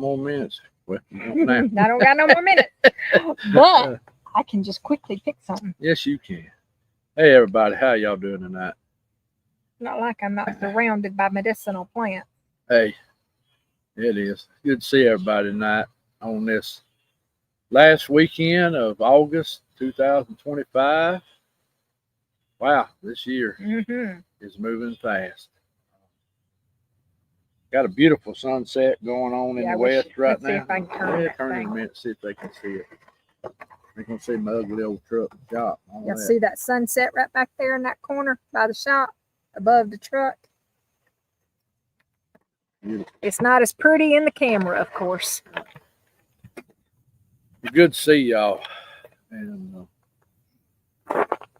more minutes. Well, you don't now. I don't got no more minutes. But I can just quickly pick something. Yes, you can. Hey, everybody. How y'all doing tonight? Not like I'm not surrounded by medicinal plants. Hey, it is. Good to see everybody tonight on this last weekend of August 2025. Wow, this year is moving fast. Got a beautiful sunset going on in the west right now. See if I can turn Turn that in a thing. minute, see if they can see it. They can see my ugly old truck shop. Y'all see that sunset right back there in that corner by the shop above the truck? Beautiful. It's not as pretty in the camera, of course. Good to see y'all. And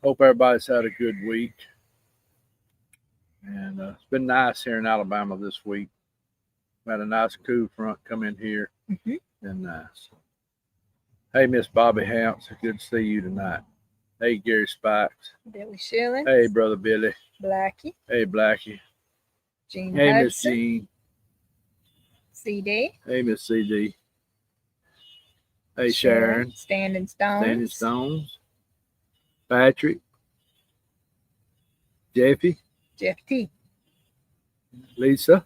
hope everybody's had a good week. And it's been nice here in Alabama this week. Had a nice cool front come in here. Been nice. Hey, Miss Bobby Hounce, good to see you tonight. Hey, Gary Spikes. Billy Shilling. Hey, Brother Billy. Blackie. Hey, Blackie. Jean Hey, Hudson. Miss Jean. CD. Hey, Miss CD. Hey, Sharon. Standing Stones. Standing Stones. Patrick. Jeffy. Jeff T. Lisa.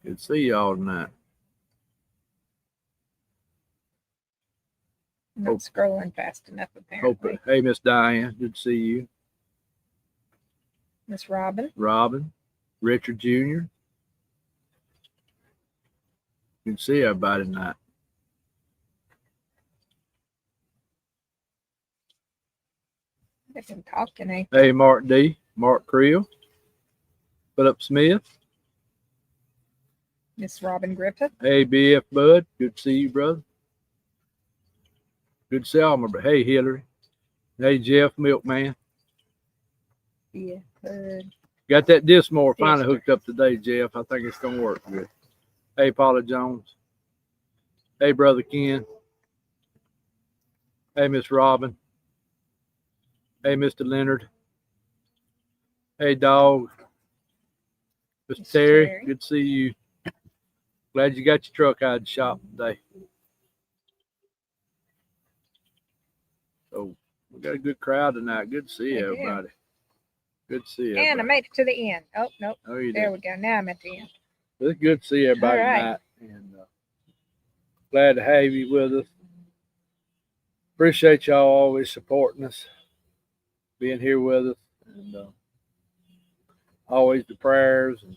Good to see y'all tonight. Not scrolling fast enough, apparently. Hey, Miss Diane. Good to see you. Miss Robin. Robin. Richard Jr. Good to see everybody tonight. They've been talking, ain't they? Hey, Mark D. Mark Creel. Philip Smith. Miss Robin Griffith. Hey, BF Bud. Good to see you, brother. Good to see all my brothers. Hey, Hillary. Hey, Jeff Milkman. Yeah, good. Got that Dismore finally hooked up today, Jeff. I think it's going to work good. Hey, Paula Jones. Hey, Brother Ken. Hey, Miss Robin. Hey, Mr. Leonard. Hey, Dog. Mr. Terry, good to see you. Glad you got your truck out of the shop today. So we got a good crowd tonight. Good to see everybody. Good to see everybody. And I made it to the end. Oh, nope. Oh, you there did. We go. Now I'm at the end. It's good to see everybody tonight. And glad to have you with us. Appreciate y'all always supporting us, being here with us, and always the prayers and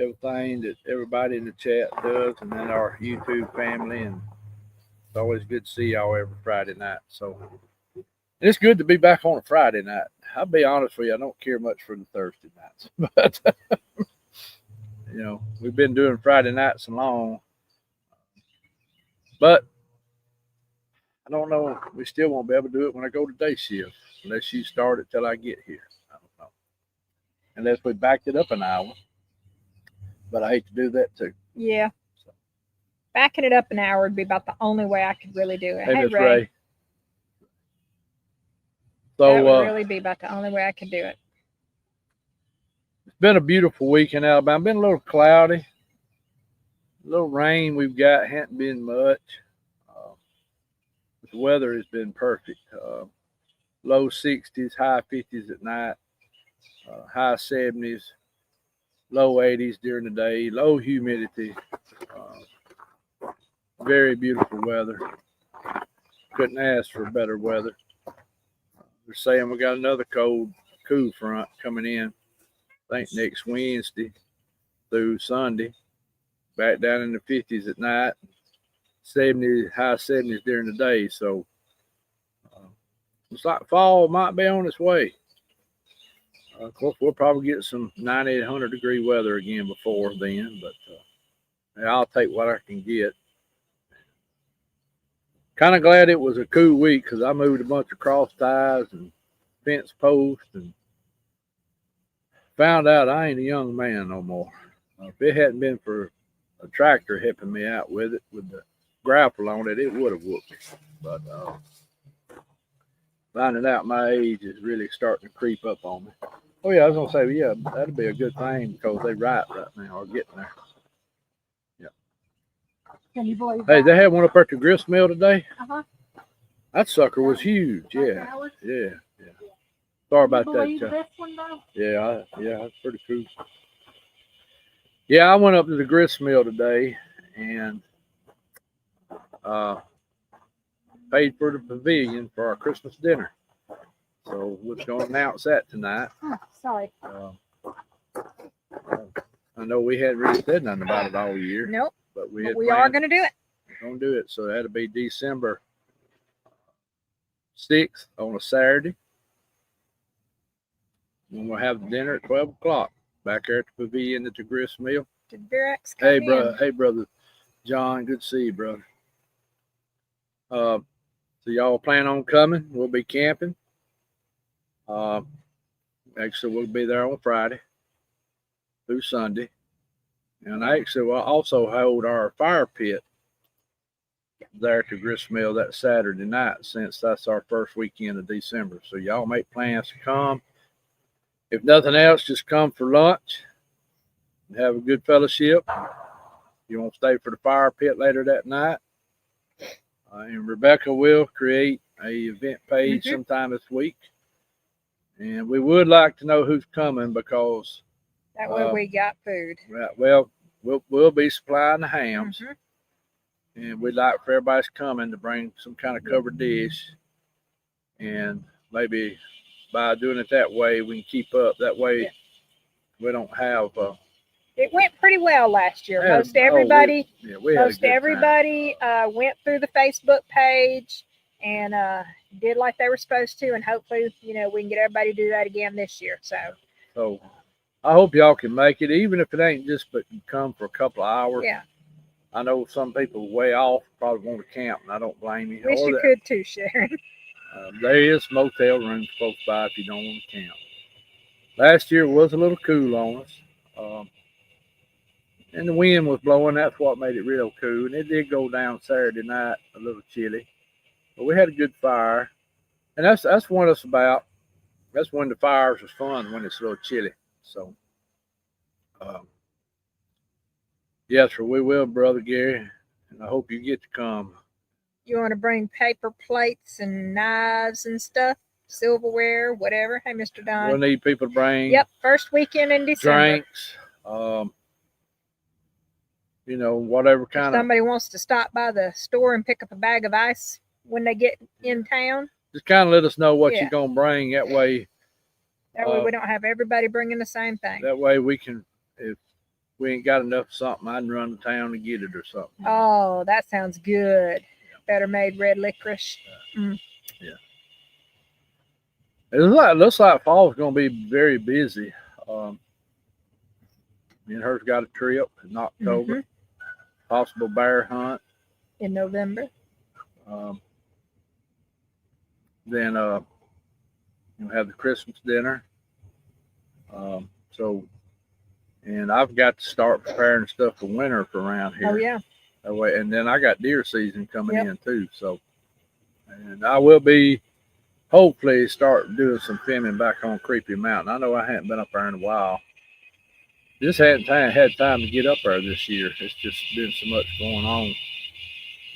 everything that everybody in the chat does, and then our YouTube family. And it's always good to see y'all every Friday night. So it's good to be back on a Friday night. I'll be honest with you, I don't care much for the Thursday nights, but you know, we've been doing Friday nights so long, but I don't know. We still won't be able to do it when I go to day shift unless you start it till I get here. I don't know. Unless we backed it up an hour. But I hate to do that too. Yeah. So. Backing it up an hour would be about the only way I could really do it. Hey, Miss Ray. So, that would really be about the only way I could do it. It's been a beautiful week in Alabama. Been a little cloudy. A little rain we've got. Hadn't been much. The weather has been perfect. Low 60s, high 50s at night. High 70s. Low 80s during the day. Low humidity. Very beautiful weather. Couldn't ask for better weather. They're saying we got another cool front coming in. I think next Wednesday through Sunday. Back down in the 50s at night. 70s, high 70s during the day. So it's like fall might be on its way. Of course, we'll probably get some 90, 100 degree weather again before then, but I'll take what I can get. Kind of glad it was a cool week because I moved a bunch of cross ties and fence posts and found out I ain't a young man no more. If it hadn't been for a tractor helping me out with it, with the grapple on it, it would have whooped me. But finding out my age is really starting to creep up on me. Oh yeah, I was gonna say, yeah, that'd be a good thing because they right now are getting there. Can you believe Hey, that? they had one up at the grist mill today. Uh-huh. That sucker was huge. Yeah, yeah, yeah. Sorry about that. This one though? Yeah, that's pretty cool. Yeah, I went up to the grist mill today and uh, paid for the pavilion for our Christmas dinner. So we're going to announce that tonight. Oh, sorry. I know we hadn't really said nothing about it all year. Nope. But we are going to do it. We're going to do it. So that'll be December 6th on a Saturday. And we'll have dinner at 12 o'clock back there at the pavilion at the grist mill. Did Verax come in? Hey, brother John. Good to see you, brother. So y'all plan on coming? We'll be camping. Actually, we'll be there on Friday through Sunday. And actually, we'll also hold our fire pit there at the grist mill that Saturday night, since that's our first weekend of December. So y'all make plans to come. If nothing else, just come for lunch and have a good fellowship. You want to stay for the fire pit later that night. And Rebecca will create a event page sometime this week. And we would like to know who's coming because that way we got food. Well, we'll be supplying the hams. And we'd like for everybody's coming to bring some kind of covered dish. And maybe by doing it that way, we can keep up. That way we don't have... it went pretty well last year. Most everybody went through the Facebook page and did like they were supposed to. And hopefully, we can get everybody to do that again this year. So I hope y'all can make it, even if it ain't just but come for a couple of hours. Yeah. I know some people way off probably want to camp, and I don't blame you. Wish you could too, Sharon. There is motel rooms close by if you don't want to camp. Last year was a little cool on us. And the wind was blowing. That's what made it real cool. And it did go down Saturday night, a little chilly. But we had a good fire. And that's what it's about. That's when the fires was fun, when it's a little chilly. So, yes, sir, we will, Brother Gary. And I hope you get to come. You want to bring paper plates and knives and stuff? Silverware, whatever. Hey, Mr. Don. We'll need people to bring. Yep, first weekend in December. Drinks. Whatever kind of. Somebody wants to stop by the store and pick up a bag of ice when they get in town. Just kind of let us know what you're going to bring. That way we don't have everybody bringing the same thing. That way we can, if we ain't got enough of something, I can run to town and get it or something. Oh, that sounds good. Better made red licorice. Yeah. It looks like fall's going to be very busy. Me and her's got a trip in October. Possible bear hunt in November. Then you'll have the Christmas dinner. And I've got to start preparing stuff for winter for around here. Oh yeah. That way, and then I got deer season coming in too. So, and I will be hopefully start doing some filming back on Creepy Mountain. I know I hadn't been up there in a while. Just hadn't had time to get up there this year. It's just been so much going on.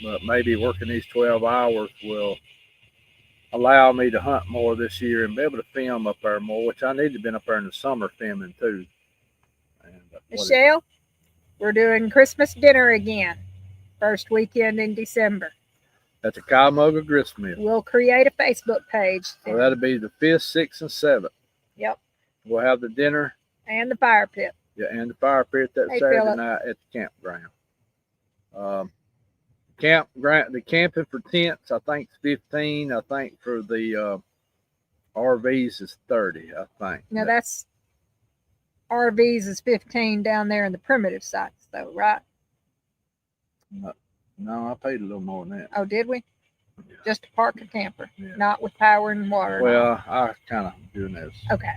But maybe working these 12 hours will allow me to hunt more this year and be able to film up there more, which I need to have been up there in the summer filming too. And, Michelle, we're doing Christmas dinner again. First weekend in December. At the Cuyahoga Grist Mill. We'll create a Facebook page. So that'll be the 5th, 6th, and 7th. Yep. We'll have the dinner. And the fire pit. Yeah, and the fire pit that Saturday night at the campground. The camping for tents, I think, is 15. I think for the RVs is 30, I think. Now that's RVs is 15 down there in the primitive sites though, right? No, I paid a little more than that. Oh, did we? Yeah. Just to park a camper, not with power and water. Well, I kind of doing this. Okay.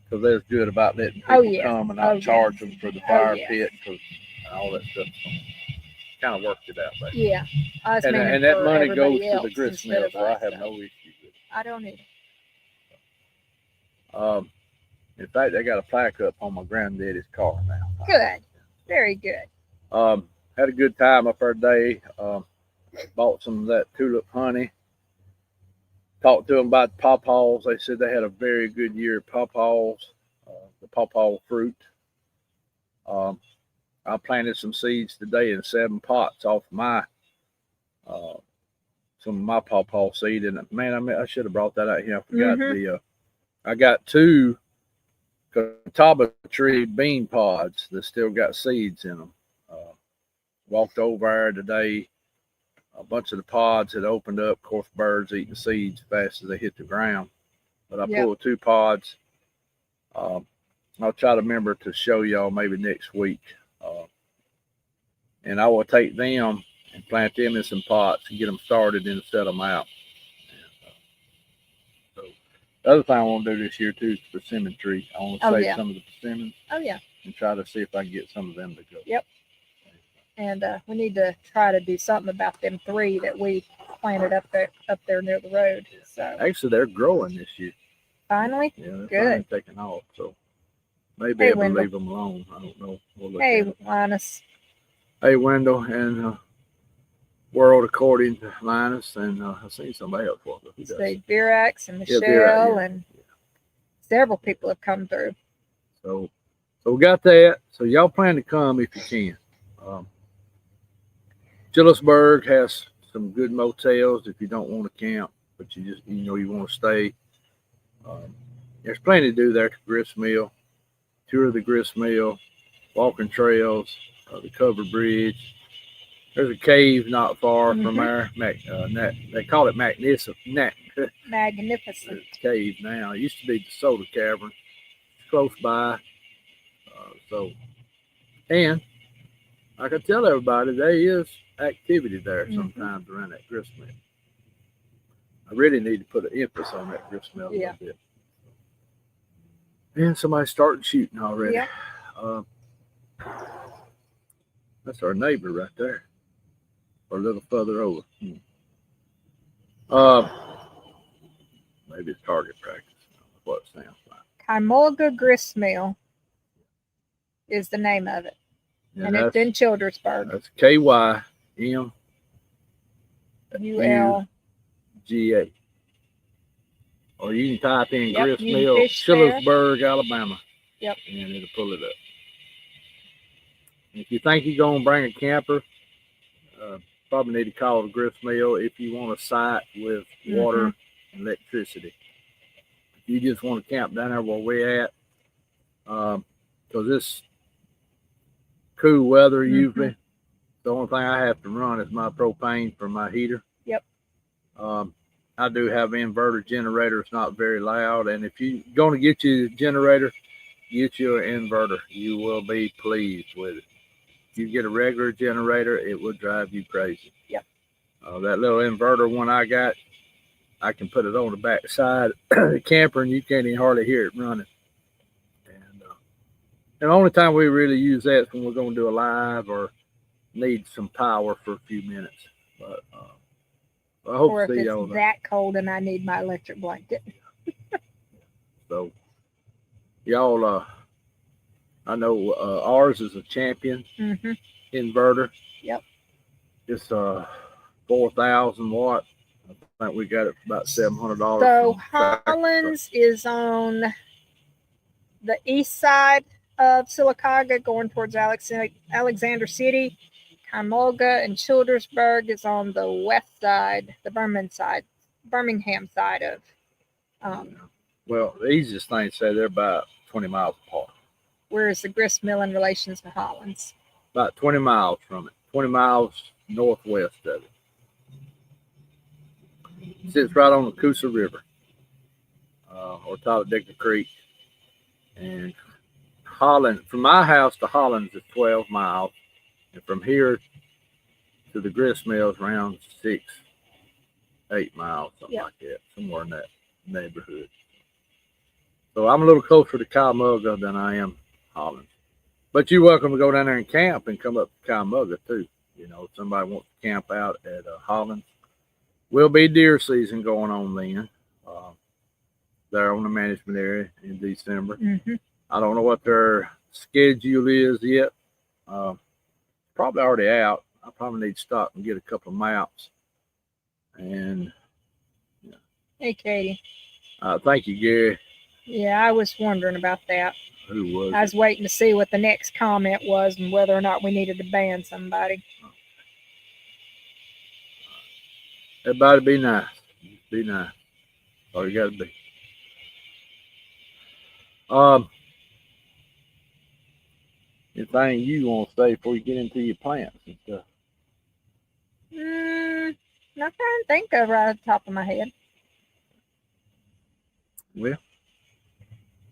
Because they're good about letting people come and not charge them for the fire pit and all that stuff. So kind of worked it out. Yeah. And that money goes to the grist mill, so I have no issue with it. I don't either. In fact, I got a plaque up on my granddaddy's car now. Good. Very good. Had a good time up there today. Bought some of that tulip honey. Talked to them about the pawpaws. They said they had a very good year of pawpaws, the pawpaw fruit. I planted some seeds today in 7 pots off my some of my pawpaw seed. And man, I should have brought that out here. I forgot I got 2 catawba tree bean pods that still got seeds in them. Walked over there today. A bunch of the pods had opened up. Of course, birds eat the seeds fast as they hit the ground. But I pulled 2 pods. I'll try to remember to show y'all maybe next week. And I will take them and plant them in some pots and get them started and set them out. So the other thing I want to do this year too is the persimmon tree. I want to save some of the persimmons. Oh yeah. And try to see if I can get some of them to go. Yep. And we need to try to do something about them 3 that we planted up there near the road. So actually, they're growing this year. Finally, yeah, they're good. Finally taking off. So maybe I'll leave them alone. I don't know. We'll look hey, Linus. Hey, Wendell, and World according to Linus, and I've seen somebody else walk up. Say Virax and Michelle, and several people have come through. So we got that. So y'all plan to come if you can. Gillisburg has some good motels if you don't want to camp, but you just you want to stay. There's plenty to do there. Grist Mill, tour of the Grist Mill, walking trails, the covered bridge. There's a cave not far from there. They call it Magnificent Cave now. It used to be the Soda Cavern. It's close by. And I can tell everybody there is activity there sometimes around that grist mill. I really need to put an emphasis on that grist mill a little bit. And somebody's starting shooting already. Yeah. That's our neighbor right there. Or a little further over. Maybe it's target practice. That's what it sounds like. Kimulga Grist Mill is the name of it. And it's in Childersburg. That's KYMULGA. Or you can type in Grist Mill, Childersburg, Alabama. Yep. And it'll pull it up. If you think you're going to bring a camper, probably need to call the Grist Mill if you want a site with water and electricity. If you just want to camp down there where we're at, because it's cool weather usually. The only thing I have to run is my propane for my heater. Yep. I do have an inverter generator. It's not very loud. And if you're going to get you a generator, get you an inverter. You will be pleased with it. If you get a regular generator, it will drive you crazy. Yep. That little inverter one I got, I can put it on the back side of the camper and you can't even hardly hear it running. And the only time we really use that is when we're going to do a live or need some power for a few minutes. But I hope or to see if y'all. It's that cold and I need my electric blanket. So y'all, I know ours is a Champion inverter. Yep. It's 4,000 watt. I think we got it for about $700. So Hollins is on the east side of Sylacauga going towards Alexander City. Kimulga and Childersburg is on the west side, the Birmingham side of. Well, the easiest thing to say, they're about 20 miles apart. Where is the Grist Mill in relation to Hollins? About 20 miles from it. 20 miles northwest of it. It sits right on the Coosa River, or Talladega Creek. And Hollins, from my house to Hollins is 12 miles. And from here to the grist mill is around 6-8 miles, something like that, somewhere in that neighborhood. So I'm a little closer to Kimulga than I am Hollins. But you're welcome to go down there and camp and come up to Kimulga too. If somebody wants to camp out at Hollins. Will be deer season going on then. there on the management area in December. Mm-hmm. I don't know what their schedule is yet. Probably already out. I probably need to stop and get a couple of maps. And Hey, Katie. thank you, Gary. Yeah, I was wondering about that. Who was I was waiting to see what the next comment was and whether or not we needed to ban somebody. Everybody be nice. Be nice. All you got to be. Anything you want to say before you get into your plants and stuff? Nothing I can think of right off the top of my head. Well,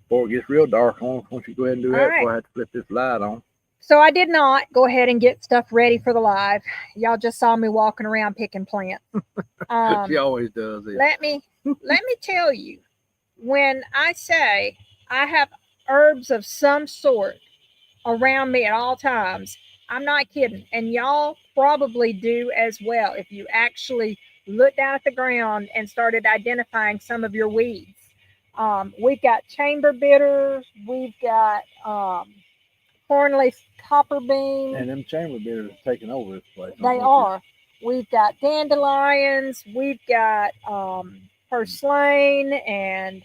before it gets real dark on us, once you go ahead and do that, All right. before I have to flip this light on. So I did not go ahead and get stuff ready for the live. Y'all just saw me walking around picking plants. She always does it. Let me tell you, when I say I have herbs of some sort around me at all times, I'm not kidding. And y'all probably do as well if you actually look down at the ground and started identifying some of your weeds. We've got chamber bitter, we've got cornleaf copperbean. And them chamber bitters are taking over this place. They are. We've got dandelions, we've got purslane, and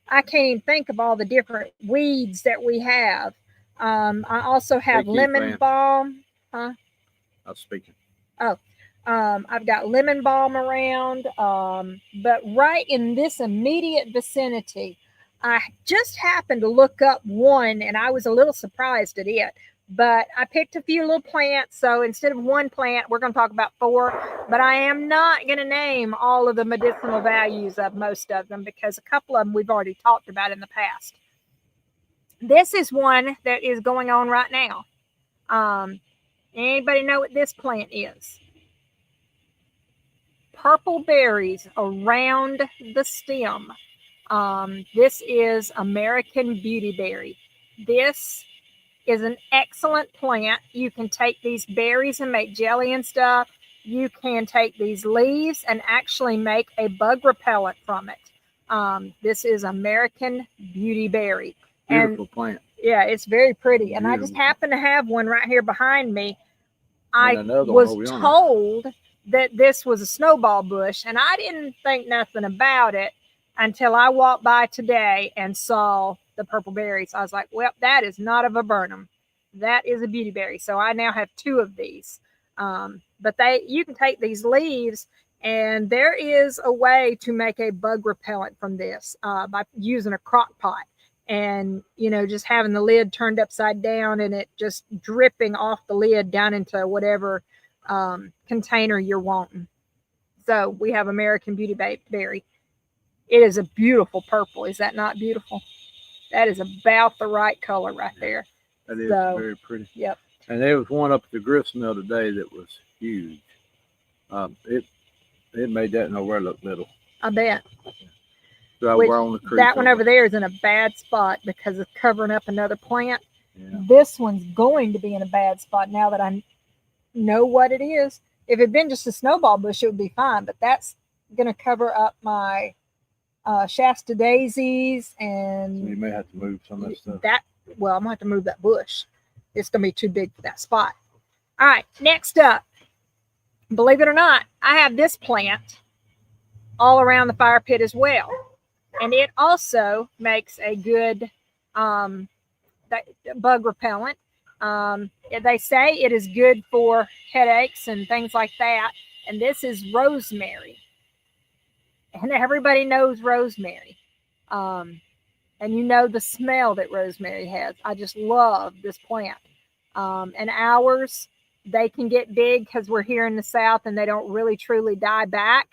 I can't even think of all the different weeds that we have. I also have lemon balm. Huh? I was speaking. Oh, I've got lemon balm around. But right in this immediate vicinity, I just happened to look up one, and I was a little surprised at it. But I picked a few little plants. So instead of one plant, we're going to talk about 4. But I am not going to name all of the medicinal values of most of them because a couple of them we've already talked about in the past. This is one that is going on right now. Anybody know what this plant is? Purple berries around the stem. This is American beautyberry. This is an excellent plant. You can take these berries and make jelly and stuff. You can take these leaves and actually make a bug repellent from it. This is American beautyberry. Beautiful plant. Yeah, it's very pretty. And I just happen to have one right here behind me. I was told that this was a snowball bush, and I didn't think nothing about it until I walked by today and saw the purple berries. I was like, well, that is not a viburnum. That is a beautyberry. So I now have 2 of these. But you can take these leaves, and there is a way to make a bug repellent from this by using a crock pot. And, just having the lid turned upside down and it just dripping off the lid down into whatever container you're wanting. So we have American beautyberry. It is a beautiful purple. Is that not beautiful? That is about the right color right there. That is very pretty. Yep. And there was one up at the grist mill today that was huge. It made that nowhere look little. I bet. So we're on the creek. That one over there is in a bad spot because it's covering up another plant. Yeah. This one's going to be in a bad spot now that I know what it is. If it had been just a snowball bush, it would be fine. But that's going to cover up my Shasta daisies, and so you may have to move some of that stuff. I'm going to have to move that bush. It's going to be too big for that spot. All right, next up, believe it or not, I have this plant all around the fire pit as well. And it also makes a good bug repellent. They say it is good for headaches and things like that. And this is rosemary. And everybody knows rosemary. And the smell that rosemary has. I just love this plant. And ours, they can get big because we're here in the South and they don't really truly die back.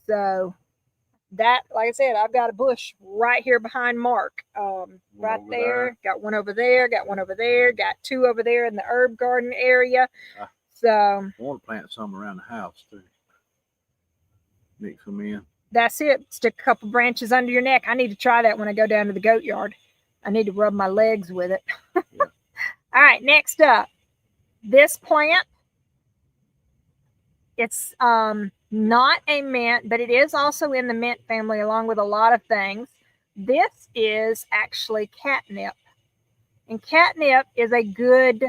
So that, like I said, I've got a bush right here behind Mark. Right there. Got one over there. Got one over there. Got 2 over there in the herb garden area. So I want to plant some around the house too. Mix them in. That's it. Stick a couple branches under your neck. I need to try that when I go down to the goat yard. I need to rub my legs with it. Yeah. All right, next up. This plant, it's not a mint, but it is also in the mint family along with a lot of things. This is actually catnip. And catnip is a good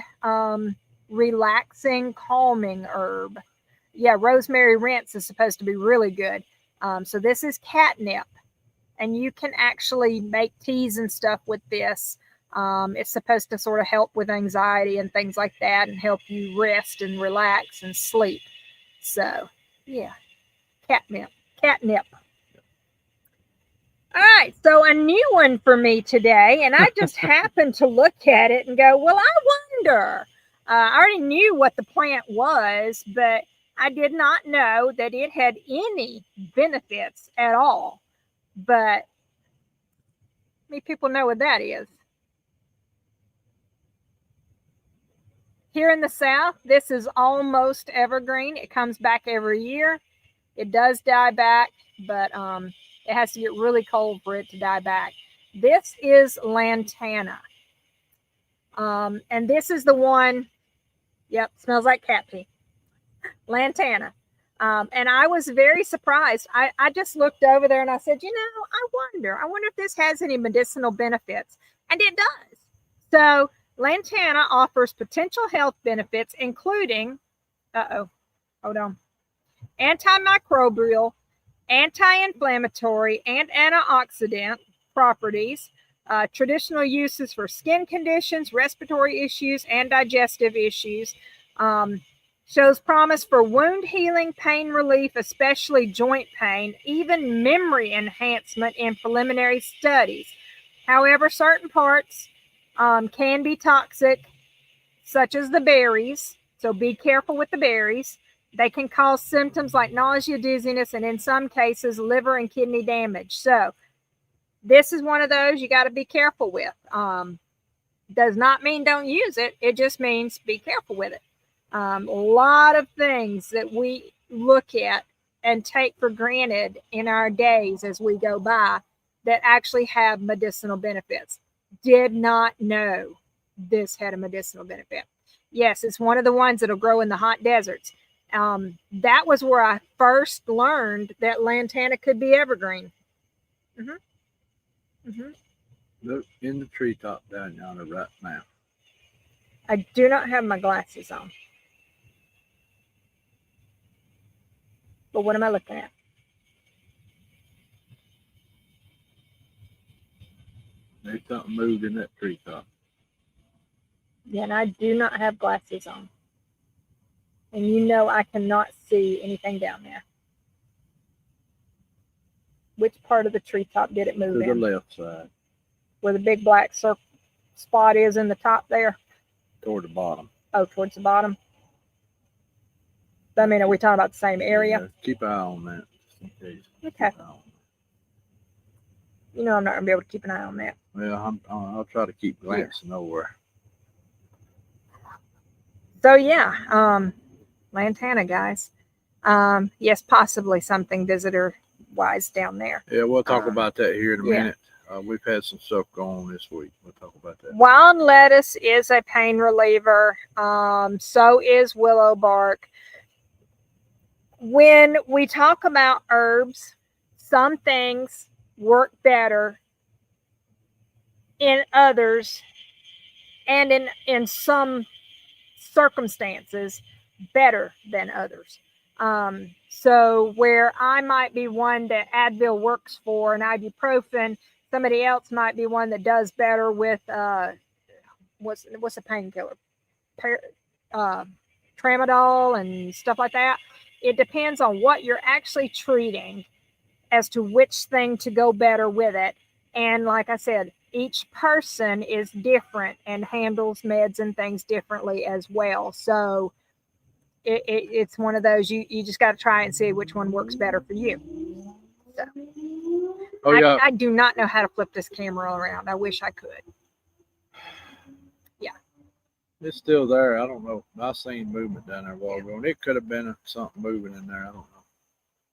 relaxing, calming herb. Yeah, rosemary rinse is supposed to be really good. So this is catnip. And you can actually make teas and stuff with this. It's supposed to sort of help with anxiety and things like that and help you rest and relax and sleep. So, yeah, catnip. Catnip. All right, so a new one for me today, and I just happened to look at it and go, well, I wonder. I already knew what the plant was, but I did not know that it had any benefits at all. But many people know what that is. Here in the South, this is almost evergreen. It comes back every year. It does die back, but it has to get really cold for it to die back. This is lantana. And this is the one, yep, smells like cat pee. Lantana. And I was very surprised. I just looked over there and I said, I wonder if this has any medicinal benefits. And it does. So lantana offers potential health benefits, including, antimicrobial, anti-inflammatory, and antioxidant properties, traditional uses for skin conditions, respiratory issues, and digestive issues. Shows promise for wound healing, pain relief, especially joint pain, even memory enhancement in preliminary studies. However, certain parts can be toxic, such as the berries. So be careful with the berries. They can cause symptoms like nausea, dizziness, and in some cases, liver and kidney damage. So this is one of those you got to be careful with. Does not mean don't use it. It just means be careful with it. A lot of things that we look at and take for granted in our days as we go by that actually have medicinal benefits. Did not know this had a medicinal benefit. Yes, it's one of the ones that'll grow in the hot deserts. That was where I first learned that lantana could be evergreen. Look in the treetop down yonder right now. I do not have my glasses on. But what am I looking at? There's something moved in that treetop. Yeah, and I do not have glasses on. And I cannot see anything down there. Which part of the treetop did it move To the in? left side. Where the big black circle spot is in the top there? Toward the bottom. Oh, towards the bottom. I mean, are we talking about the same area? Yeah, keep an eye on that. Just in case. Okay. I'm not going to be able to keep an eye on that. Well, I'll try to keep glancing over. So, yeah. Lantana, guys. Yes, possibly something visitor-wise down there. Yeah, we'll talk about that here in a minute. We've had some stuff going on this week. We'll talk about that. Wild lettuce is a pain reliever. So is willow bark. When we talk about herbs, some things work better in others, and in some circumstances better than others. So where I might be one that Advil works for and ibuprofen, somebody else might be one that does better with what's a painkiller? Tramadol and stuff like that. It depends on what you're actually treating as to which thing to go better with it. And like I said, each person is different and handles meds and things differently as well. So it's one of those you just got to try and see which one works better for you. So, I do not know how to flip this camera around. I wish I could. Yeah. It's still there. I don't know. I seen movement down there a while ago, and it could have been something moving in there. I don't know.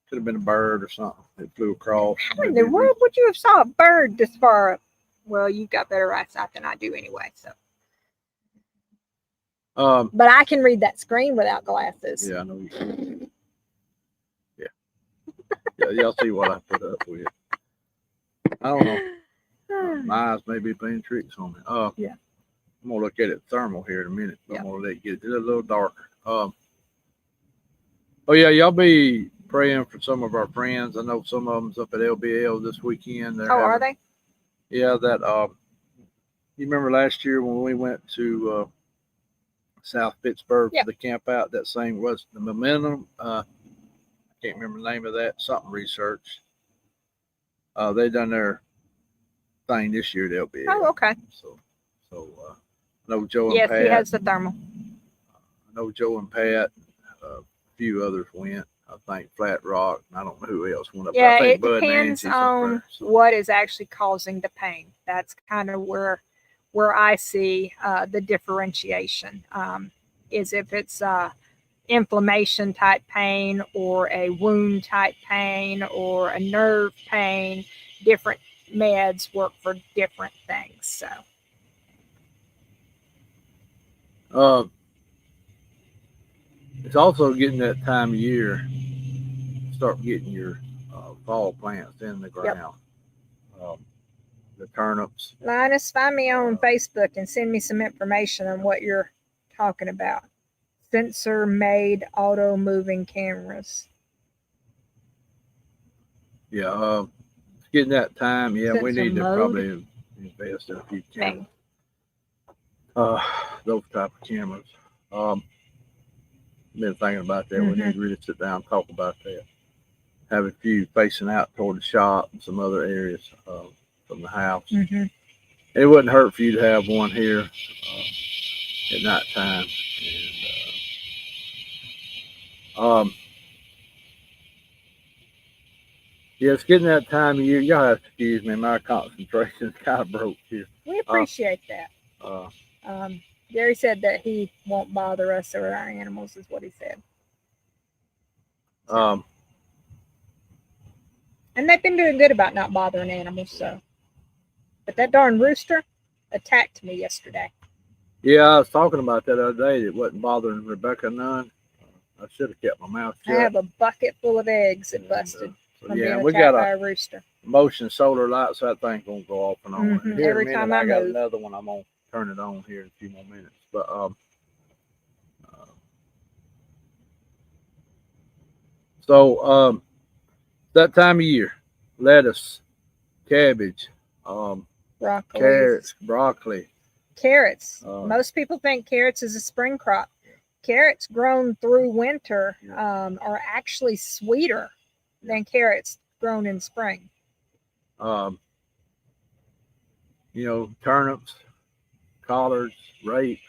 Could have been a bird or something that flew across. How in the world would you have saw a bird this far up? Well, you've got better eyesight than I do anyway. So. But I can read that screen without glasses. Yeah, I know you can. Yeah. Yeah, y'all see what I put up with. I don't know. My eyes may be playing tricks on me. Yeah. I'm gonna look at it thermal here in a minute. But Yeah. I'm gonna let it get a little darker. Oh yeah, y'all be praying for some of our friends. I know some of them's up at LBL this weekend. They're Are they? Yeah, that you remember last year when we went to South Pittsburgh Yeah. for the camp out? That same was the Momentum. I can't remember the name of that. Something research. They done their thing this year at LBL. Oh, okay. So I know Joe and Yes, Pat. he has the thermal. I know Joe and Pat. A few others went. I think Flat Rock. I don't know who else went up. Yeah, I think it Bud and depends Angie's up on there, so. what is actually causing the pain. That's kind of where I see the differentiation. Is if it's inflammation type pain or a wound type pain or a nerve pain. Different meds work for different things. So It's also getting that time of year. Start getting your fall plants in the ground. The turnips. Linus, find me on Facebook and send me some information on what you're talking about. Sensor made auto moving cameras. Yeah, it's getting that time. Yeah, we Sensor need to mode. probably invest in a few cameras. Those type of cameras. Been thinking about that. We need to really sit down and talk about that. Have a few facing out toward the shop and some other areas from the house. It wouldn't hurt for you to have one here at night time. And yeah, it's getting that time of year. Y'all have to excuse me. My concentration kind of broke here. We appreciate that. Gary said that he won't bother us or our animals, is what he said. And they've been doing good about not bothering animals. So, but that darn rooster attacked me yesterday. Yeah, I was talking about that the other day. It wasn't bothering Rebecca none. I should have kept my mouth shut. I have a bucket full of eggs that busted from being we attacked got by a rooster. Motion solar light, so that thing's gonna go off and on. And here Every in a minute, time I got move. another one. I'm gonna turn it on here in a few more minutes. But that time of year, lettuce, cabbage, Broccoli. carrots, broccoli. Carrots. Most people think carrots is a spring crop. Carrots grown through winter are actually sweeter than carrots grown in spring. Turnips, collards, rape,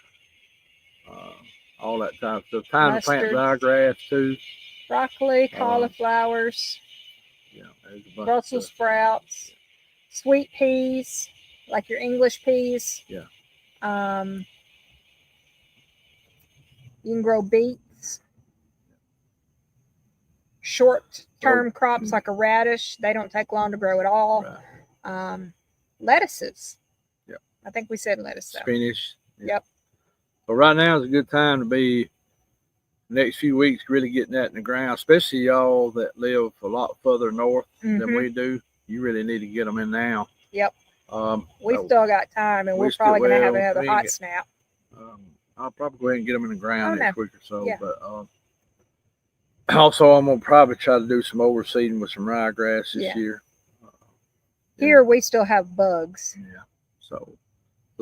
all that type of stuff. Time to plant ryegrass too. Broccoli, cauliflowers, Brussels sprouts, sweet peas, like your English peas. Yeah. You can grow beets. Short-term crops like a radish, they don't take long to grow at all. Right. Lettuces. Yep. I think we said lettuce. Spinach. Yep. So right now is a good time to be next few weeks really getting that in the ground, especially y'all that live a lot further north than we do. You really need to get them in now. Yep. We still got time, and we're probably going to have another hot snap. I'll probably go ahead and get them in the ground next week or so. Yeah. But also, I'm going to probably try to do some overseeding with some ryegrass this year. Here, we still have bugs. Yeah. So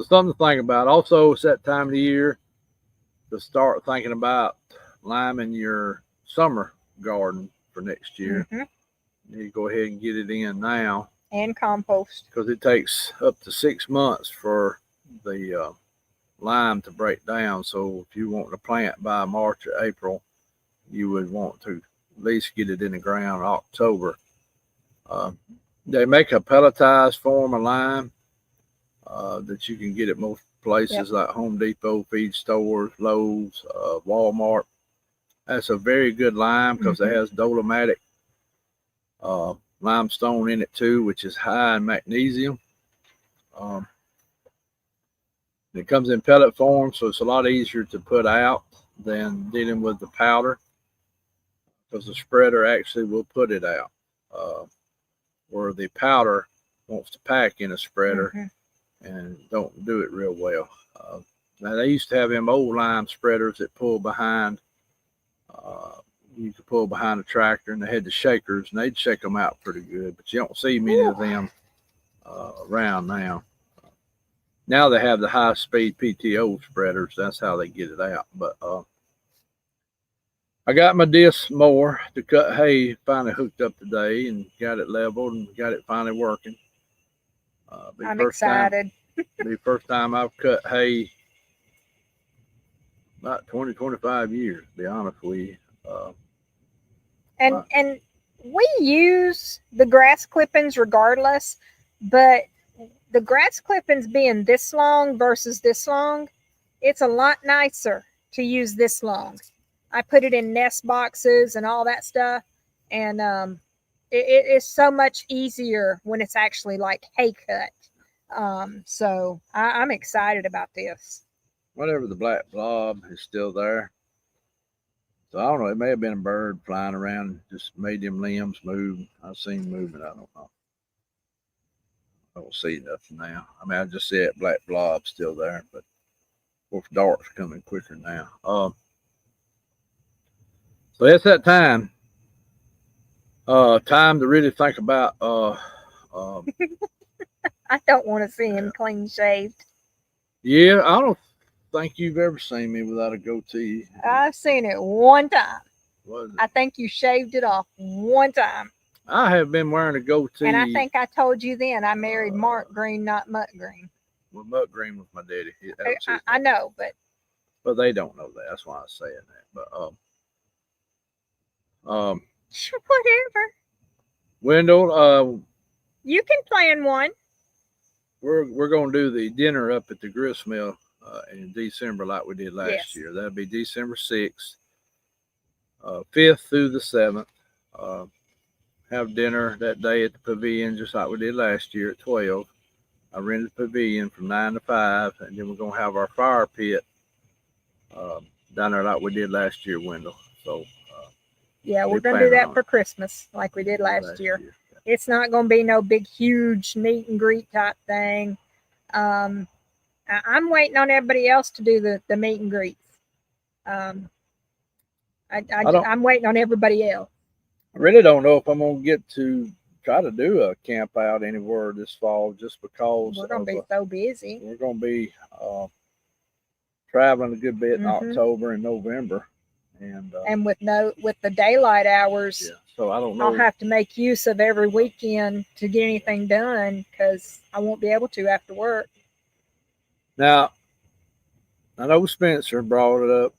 something to think about. Also, it's that time of the year to start thinking about liming your summer garden for next year. You need to go ahead and get it in now. And compost. Because it takes up to 6 months for the lime to break down. So if you want to plant by March or April, you would want to at least get it in the ground in October. They make a pelletized form of lime that you can get at most places like Home Depot, feed stores, Lowe's, Walmart. That's a very good lime because it has dolomitic limestone in it too, which is high in magnesium. It comes in pellet form, so it's a lot easier to put out than dealing with the powder, because the spreader actually will put it out, where the powder wants to pack in a spreader Mm-hmm. and don't do it real well. Now they used to have them old line spreaders that pull behind. You could pull behind a tractor, and they had the shakers, and they'd shake them out pretty good. But you don't see many of them around now. Now they have the high-speed PTO spreaders. That's how they get it out. But I got my disc mower to cut hay finally hooked up today and got it leveled and got it finally working. I'm excited. Be the first time I've cut hay about 20, 25 years, to be honest with you. And we use the grass clippings regardless, but the grass clippings being this long versus this long, it's a lot nicer to use this long. I put it in nest boxes and all that stuff, and it is so much easier when it's actually like hay cut. So I'm excited about this. Whatever, the black blob is still there. So I don't know. It may have been a bird flying around and just made them limbs move. I've seen movement. I don't know. I don't see nothing now. I mean, I just see that black blob still there, but of course, dark's coming quicker now. So it's that time. Time to really think about. I don't want to see him clean shaved. Yeah, I don't think you've ever seen me without a goatee. I've seen it one time. Was it? I think you shaved it off one time. I have been wearing a goatee. And I think I told you then I married Mark Green, not Mutt Green. Well, Mutt Green was my daddy. I know, but they don't know that. That's why I'm saying that. But whatever. Wendell, you can plan one. We're gonna do the dinner up at the grist mill in December like we did last year. That'll be December 6th, 5th through the 7th. Have dinner that day at the pavilion just like we did last year at 12. I rented the pavilion from 9 to 5, and then we're gonna have our fire pit down there like we did last year, Wendell. So yeah, we're gonna do that for Christmas like we did last year. It's not gonna be no big, huge meet and greet type thing. I'm waiting on everybody else to do the meet and greets. I'm waiting on everybody else. I really don't know if I'm gonna get to try to do a camp out anywhere this fall, just because we're gonna be so busy. We're gonna be traveling a good bit in October and November, and with the daylight hours. Yeah, so I don't know. I'll have to make use of every weekend to get anything done because I won't be able to after work. Now, I know Spencer brought it up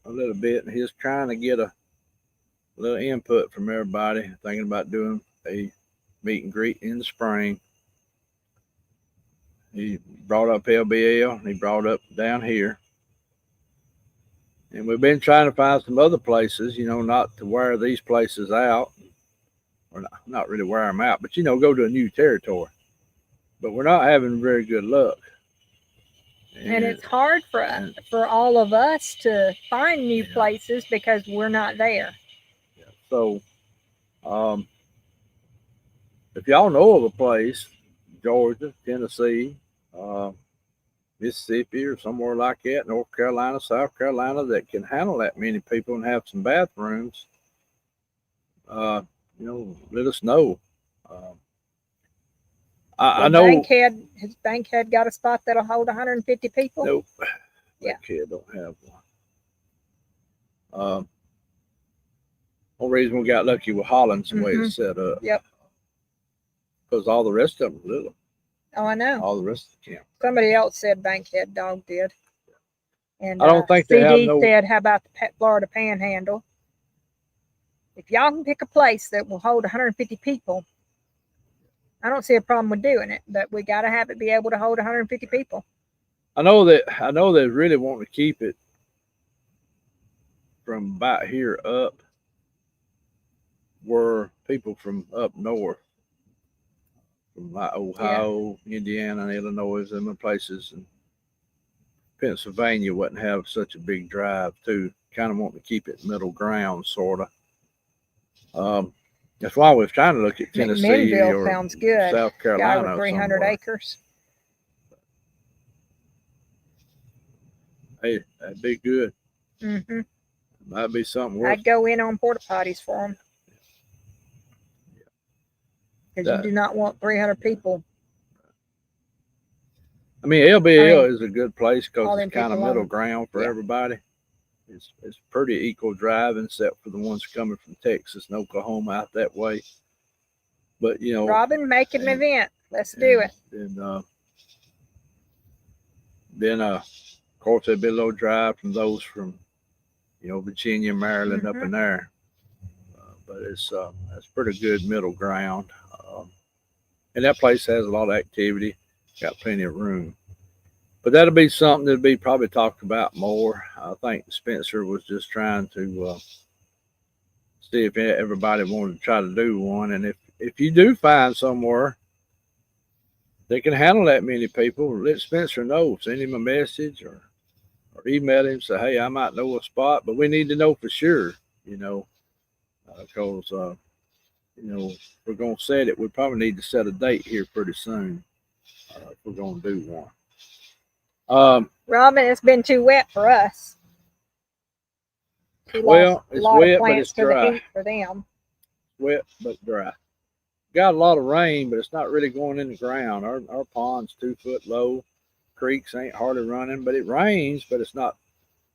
a little bit, and he's trying to get a little input from everybody, thinking about doing a meet and greet in the spring. He brought up LBL, and he brought up down here. And we've been trying to find some other places, not to wear these places out, or not really wear them out, but, go to a new territory. But we're not having very good luck. And it's hard for all of us to find new places because we're not there. Yeah. So, if y'all know of a place, Georgia, Tennessee, Mississippi, or somewhere like that, North Carolina, South Carolina, that can handle that many people and have some bathrooms, let us know. I know his Bankhead got a spot that'll hold 150 people. Nope. Yeah. Bankhead don't have one. One reason we got lucky with Holland's the way it's set up. Yep. Because all the rest of them are little. Oh, I know. All the rest of the camp. Somebody else said Bankhead Dog did. And I don't think they CD have said, how about the Florida Panhandle? If y'all can pick a place that will hold 150 people, I don't see a problem with doing it, but we got to have it be able to hold 150 people. I know they really want to keep it from about here up, where people from up north, from like Ohio, Indiana, and Illinois, and places, and Pennsylvania wouldn't have such a big drive too. Kind of want to keep it middle ground, sort of. That's why I was trying to look at Tennessee McMinnville or sounds good. South Guy Carolina with or 300 somewhere. acres. Hey, that'd be good. Mm-hmm. Might be something worth. I'd go in on porta potties for them. Because you That- do not want 300 people. I mean, LBL I mean, is a good place all because them it's kind of people middle on- ground for yeah. everybody. It's pretty equal driving, except for the ones coming from Texas and Oklahoma out that way. But you know, Robin, make an event. Let's do it. Then of course there'd be a little drive from those from Virginia, Maryland, up in there. But it's pretty good middle ground, and that place has a lot of activity. Got plenty of room. But that'll be something that'll be probably talked about more. I think Spencer was just trying to see if everybody wanted to try to do one, and if you do find somewhere they can handle that many people, let Spencer know. Send him a message or email him. Say, hey, I might know a spot, but we need to know for sure. Because if we're gonna set it, we probably need to set a date here pretty soon. If we're gonna do one. Robin, it's been too wet for us. It's lot wet, of but plants it's to dry. the heat for them. Wet but dry. Got a lot of rain, but it's not really going in the ground. Our pond's 2 foot low. Creeks ain't hardly running, but it rains, but it's not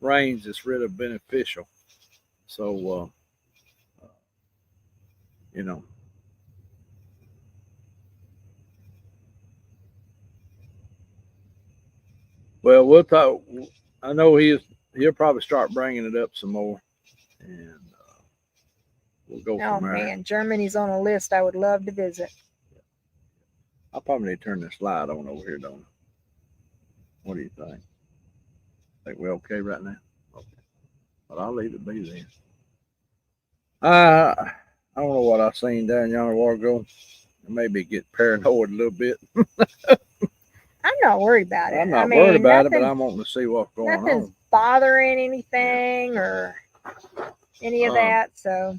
rains that's really beneficial. So, well, we'll talk. I know he'll probably start bringing it up some more, and we'll go Oh from there. man, Germany's on a list I would love to visit. I probably need to turn this light on over here, don't I? What do you think? Think we're okay right now? Okay. Well, I'll leave it be then. I don't know what I seen down yonder a while ago. Maybe get paranoid a little bit. I'm not worried about it. I'm not worried about it, but nothing- I'm wanting to see what's going nothing's on. bothering anything or any of that. So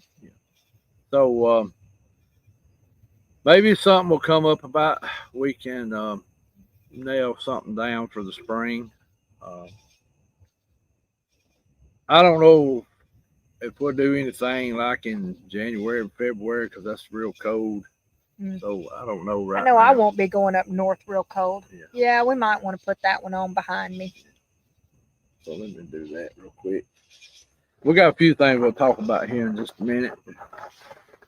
Maybe something will come up about we can nail something down for the spring. I don't know if we'll do anything like in January or February because that's real cold. So I don't know right I know now. I won't be going up north real cold. Yeah. Yeah, we might want to put that one on behind me. So let me do that real quick. We got a few things we'll talk about here in just a minute.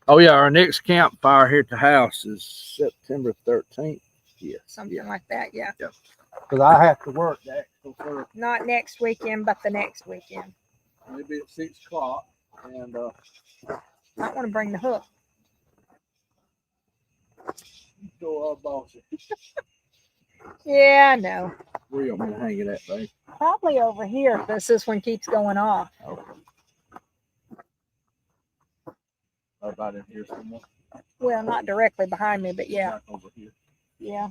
Oh yeah, our next campfire here at the house is September 13th. Yeah, Something like that, yeah. because I have to work that. Not next weekend, but the next weekend. It'll be at 6 o'clock, and Might want to bring the hook. go bossy. Yeah, I know. Where you want me to hang it at, babe? Probably over here if this one keeps going off. Okay. About in here somewhere. Well, not directly behind me, but yeah. Back over here. Yeah.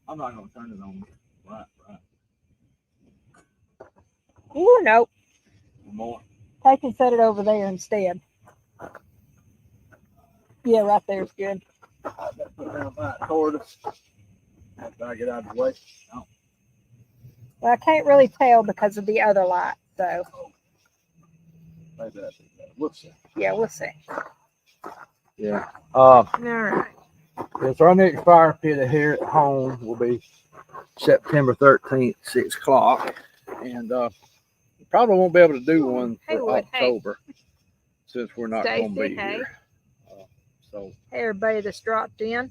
I'm not gonna turn it on. Right. Ooh, nope. More. Take and set it over there instead. Yeah, right there's good. I better put down back toward us. After I get out of the way. No. Well, I can't really tell because of the other light, so Maybe that's better. We'll see. yeah, we'll see. Yeah. All right. Yes, our next fire pit here at home will be September 13th, 6 o'clock. And we probably won't be able to do one for Haywood, October since we're not going to be Stacy, hey. here. So Hey, everybody that's dropped in.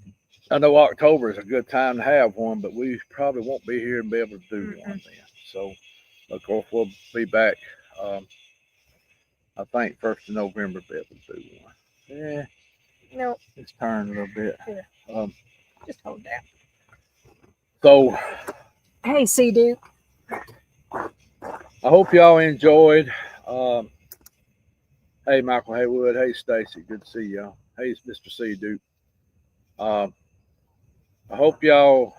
I know October is a good time to have one, but we probably won't be here and be able to do one then. So, of course, we'll be back. I think 1st of November, be able to do one. Yeah. No, It's turned a little bit. Here. Just hold that. So, Hey, C Duke. I hope y'all enjoyed. Hey, Michael Haywood. Hey, Stacy. Good to see y'all. Hey, Mr. C Duke. I hope y'all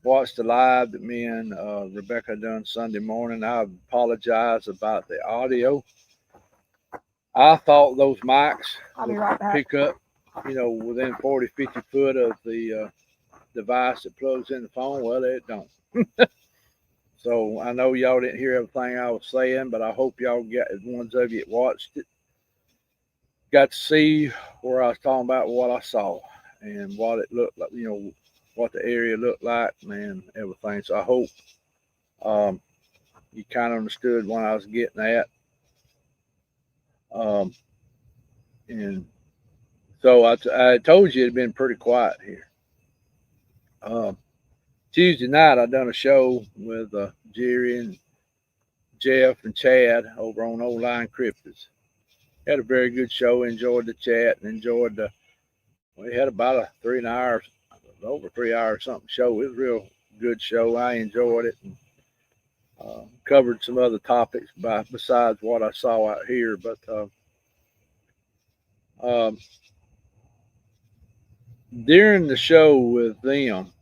watched the live that me and Rebecca done Sunday morning. I apologize about the audio. I thought those mics I'll be would right back. pick up, within 40, 50 foot of the device that plugs in the phone. Well, it don't. So I know y'all didn't hear everything I was saying, but I hope y'all got, ones of you that watched it, got to see where I was talking about what I saw and what it looked like, what the area looked like and everything. So I hope you kind of understood what I was getting at. And so I told you it had been pretty quiet here. Tuesday night, I done a show with Jerry and Jeff and Chad over on Old Line Cryptids. Had a very good show. Enjoyed the chat and enjoyed we had about a 3 hours, over 3 hour something show. It was a real good show. I enjoyed it and covered some other topics besides what I saw out here. But during the show with them,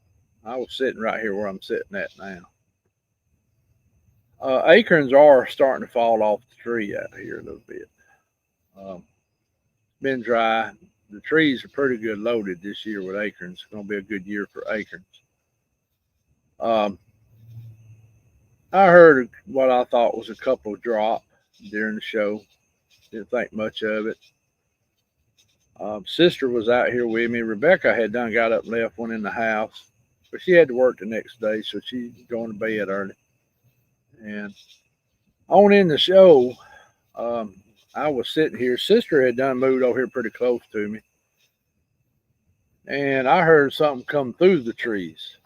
I was sitting right here where I'm sitting at now. Acorns are starting to fall off the tree out here a little bit. Been dry. The trees are pretty good loaded this year with acorns. It's going to be a good year for acorns. I heard what I thought was a couple drop during the show. Didn't think much of it. Sister was out here with me. Rebecca had done got up and left one in the house, but she had to work the next day, so she's going to bed early. And on in the show, I was sitting here. Sister had done moved over here pretty close to me, and I heard something come through the trees.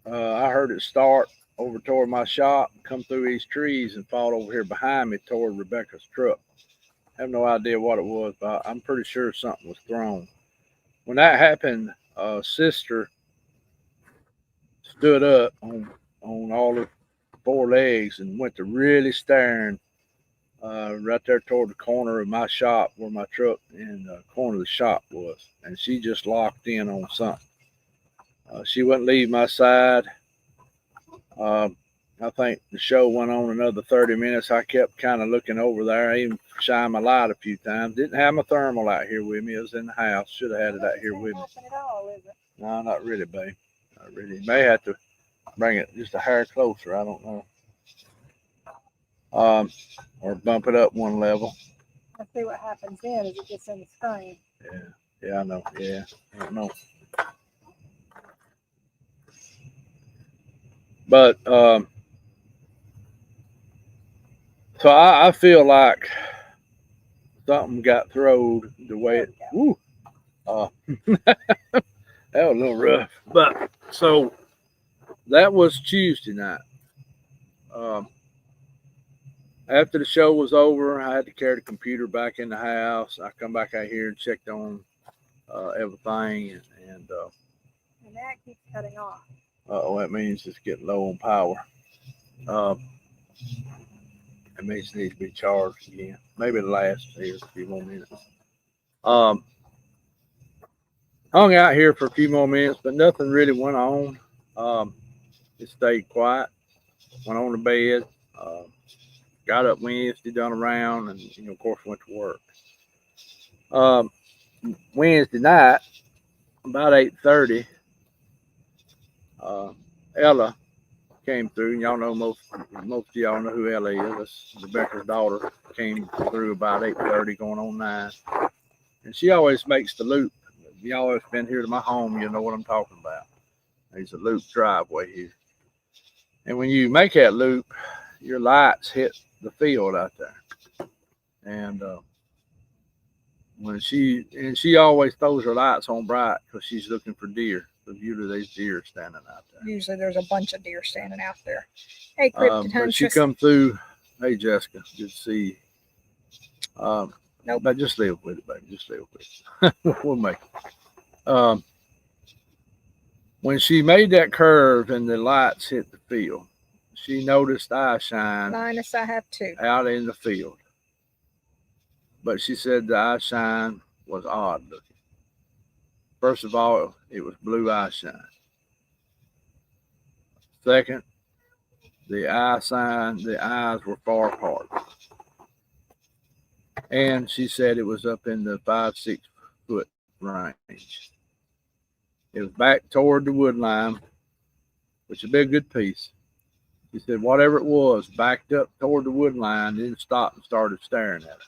I heard it start over toward my shop, come through these trees, and fall over here behind me toward Rebecca's truck. I have no idea what it was, but I'm pretty sure something was thrown. When that happened, Sister stood up on all the four legs and went to really staring right there toward the corner of my shop where my truck and the corner of the shop was. And she just locked in on something. She wouldn't leave my side. I think the show went on another 30 minutes. I kept kind of looking over there. I even shined my light a few times. Didn't have my thermal out here with me. It was in the house. Should have had it out here with me. At all, is it? No, not really, babe. Not really. May have to bring it just a hair closer. I don't know. Or bump it up one level. Let's see what happens then as it gets in the screen. Yeah, I know. Yeah, I don't know. But so I feel like something got thrown the way it. Woo, that was a little rough. But so that was Tuesday night. After the show was over, I had to carry the computer back in the house. I come back out here and checked on everything, and that keeps cutting off. that means it's getting low on power. That means it needs to be charged again. Maybe it'll last here a few more minutes. Hung out here for a few more minutes, but nothing really went on. It stayed quiet. Went on to bed. Got up Wednesday, done around, and of course went to work. Wednesday night, about 8:30, Ella came through. Y'all know most of y'all know who Ella is. That's Rebecca's daughter. Came through about 8:30, going on 9, and she always makes the loop. If y'all have been here to my home, you know what I'm talking about. There's a loop driveway here, and when you make that loop, your lights hit the field out there, and when she always throws her lights on bright because she's looking for deer. So usually there's deer standing out there. Usually there's a bunch of deer standing out there. Hey, Cryptid but she Huntress. come through. Hey, Jessica, good to see you. Nope. But just live with it, baby. Just live with it. We'll make it. When she made that curve and the lights hit the field, she noticed eye shine. Linus, I have two. Out in the field. But she said the eye shine was odd looking. First of all, it was blue eye shine. Second, the eyes were far apart. And she said it was up in the 5-6 foot range. It was back toward the wood line, which would be a good piece. She said whatever it was backed up toward the wood line, then stopped and started staring at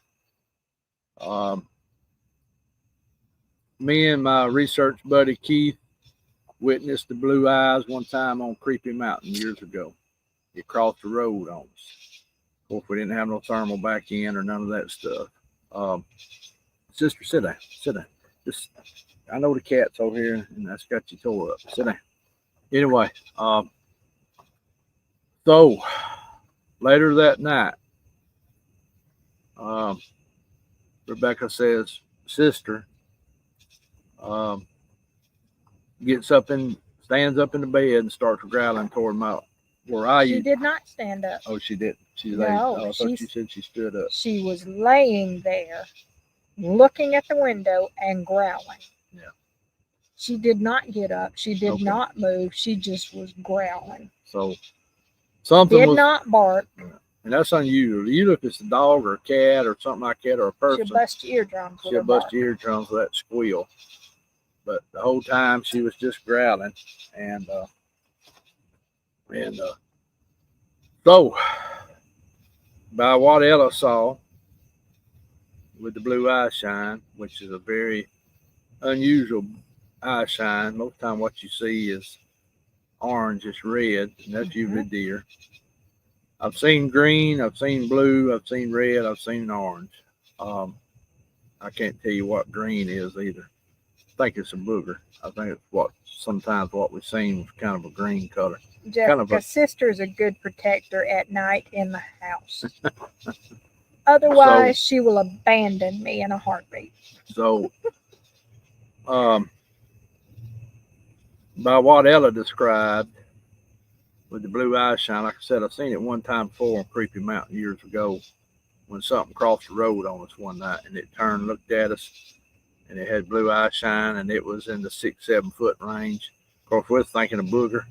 her. Me and my research buddy Keith witnessed the blue eyes one time on Creepy Mountain years ago. It crossed the road on us. Of course, we didn't have no thermal back in or none of that stuff. Sister, sit down. Sit down. Just, I know the cat's over here, and that's got you tore up. Sit down. Anyway, so later that night, Rebecca says, sister stands up in the bed and starts growling toward where I She did not stand up. Oh, she didn't. She No, laid. Oh, I thought you said she stood up. She was laying there, looking at the window and growling. Yeah. She did not get up. She did not move. She just was growling. So something did not bark. And that's unusual. Either if it's a dog or a cat or something like that or a person. She'll bust your eardrums. She'll bust your eardrums with that squeal. But the whole time she was just growling. And so by what Ella saw with the blue eye shine, which is a very unusual eye shine. Most of the time what you see is orange, it's red, and that's usually deer. I've seen green, I've seen blue, I've seen red, I've seen orange. I can't tell you what green is either. I think it's a booger. I think it's sometimes what we've seen was kind of a green color. Jessica's sister is a good protector at night in the house. Otherwise, she will abandon me in a heartbeat. So, by what Ella described with the blue eye shine, like I said, I've seen it one time before on Creepy Mountain years ago when something crossed the road on us one night and it turned, looked at us, and it had blue eye shine, and it was in the 6-7 foot range. Of course, we're thinking of booger.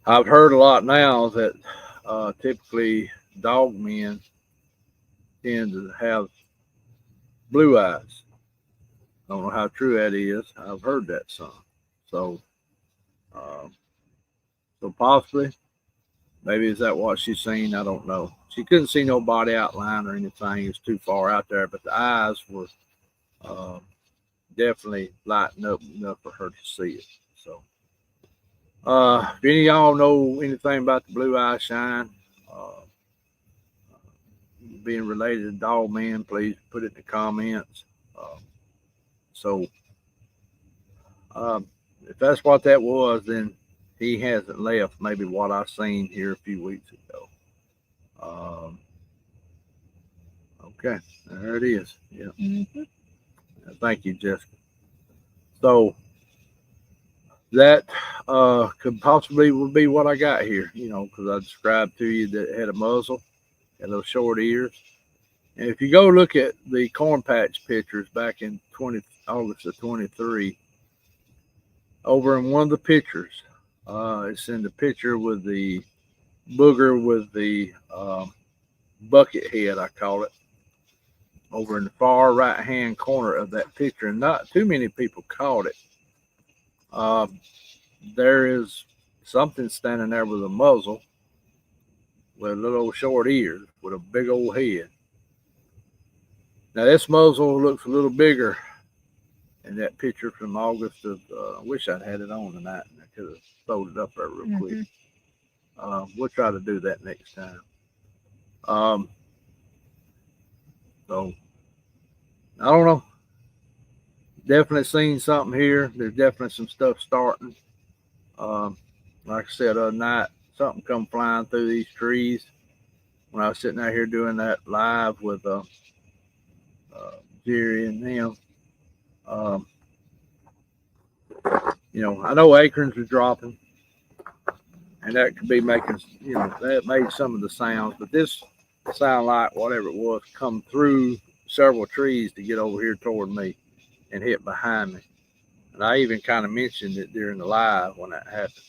I've heard a lot now that typically dog men tend to have blue eyes. I don't know how true that is. I've heard that some. So possibly, maybe is that what she's seen? I don't know. She couldn't see no body outline or anything. It was too far out there, but the eyes were definitely lighting up enough for her to see it. So, if any of y'all know anything about the blue eye shine, being related to dog men, please put it in the comments. If that's what that was, then he hasn't left maybe what I seen here a few weeks ago. Okay, there it is. Yeah. Mm-hmm. Thank you, Jessica. So that could possibly would be what I got here, because I described to you that it had a muzzle, had those short ears. And if you go look at the corn patch pictures back in August of 23, over in one of the pictures, it's in the picture with the booger with the bucket head, I call it, over in the far right hand corner of that picture, and not too many people caught it. There is something standing there with a muzzle with little old short ears with a big old head. Now this muzzle looks a little bigger in that picture from August of, I wish I'd had it on tonight and I could have throwed it up there real quick. We'll try to do that next time. So I don't know. Definitely seen something here. There's definitely some stuff starting. Like I said, other night, something come flying through these trees when I was sitting out here doing that live with Jerry and them. I know acorns are dropping, and that could be making, that made some of the sounds, but this sound like whatever it was come through several trees to get over here toward me and hit behind me. And I even kind of mentioned it during the live when that happened.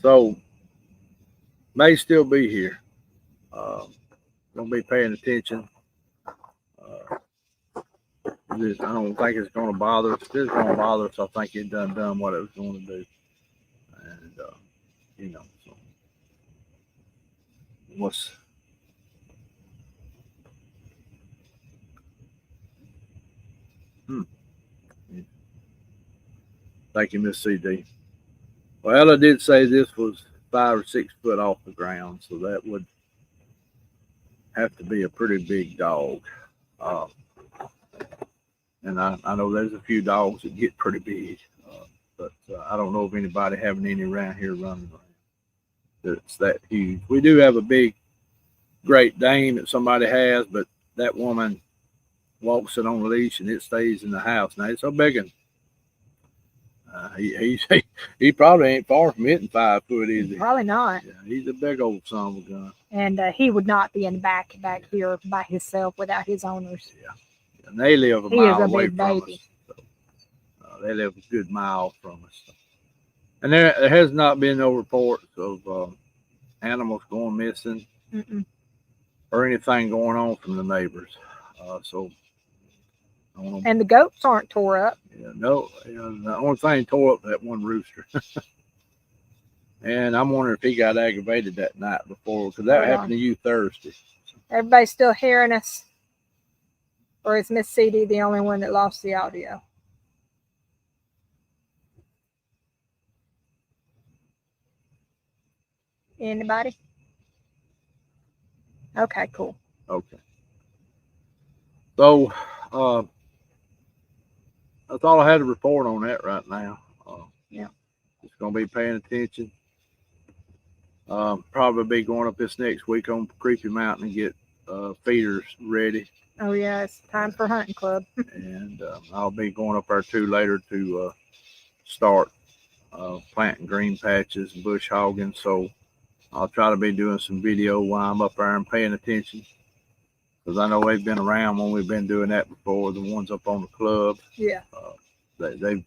So may still be here. Gonna be paying attention. I don't think it's gonna bother us. If it's gonna bother us, I think it done what it was going to do. And so what's thank you, Miss CD. Well, Ella did say this was 5 or 6 foot off the ground, so that would have to be a pretty big dog. And I know there's a few dogs that get pretty big, but I don't know of anybody having any around here running around that's that huge. We do have a big Great Dane that somebody has, but that woman walks it on a leash and it stays in the house. Now it's a big one. He probably ain't far from hitting 5 foot, is he? Probably not. Yeah, he's a big old son of a gun. And he would not be in the back here by himself without his owners. Yeah. And they live a mile away from baby. us. So, they live a good mile from us. So. And there has not been no reports of animals going missing or anything going on from the neighbors. So. And the goats aren't tore up. Yeah, no. The only thing tore up that one rooster. And I'm wondering if he got aggravated that night before, because that happened to you Thursday. Everybody's still hearing us? Or is Miss CD the only one that lost the audio? Anybody? Okay, cool. Okay. So, that's all I had to report on that right now. Yeah. Just going to be paying attention. Probably be going up this next week on Creepy Mountain and get feeders ready. Oh, yeah, it's time for hunting club. And I'll be going up there too later to start planting green patches and bush hogging. So I'll try to be doing some video while I'm up there and paying attention. Because I know they've been around when we've been doing that before. The ones up on the club. Yeah. They've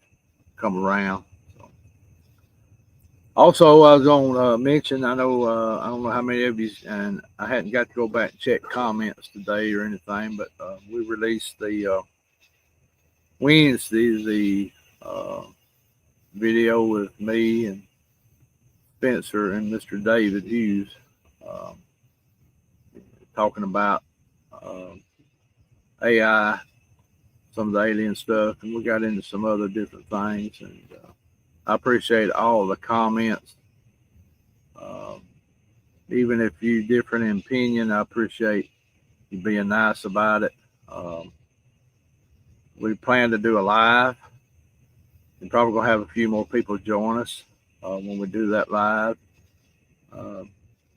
come around. So. Also, I was going to mention, I know, I don't know how many of you, and I hadn't got to go back and check comments today or anything, but we released the Wednesday, the video with me and Spencer and Mr. David Hughes talking about AI, some of the alien stuff, and we got into some other different things. And I appreciate all the comments. Even if you different in opinion, I appreciate you being nice about it. We plan to do a live. We're probably gonna have a few more people join us when we do that live.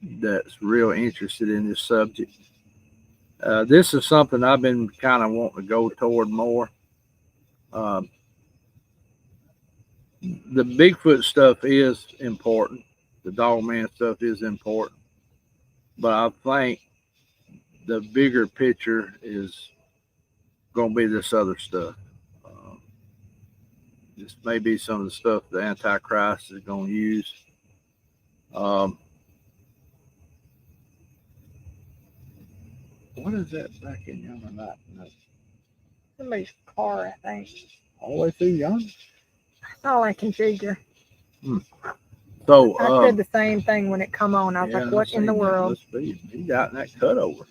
That's real interested in this subject. This is something I've been kind of wanting to go toward more. The Bigfoot stuff is important. The dogman stuff is important. But I think the bigger picture is going to be this other stuff. This may be some of the stuff the Antichrist is going to use. What is that back in yonder night? No. Somebody's car, I think. All the way through yonder? That's all I can figure. So I said the same thing when it come on. I was like, what in the world? He's out in that cutover.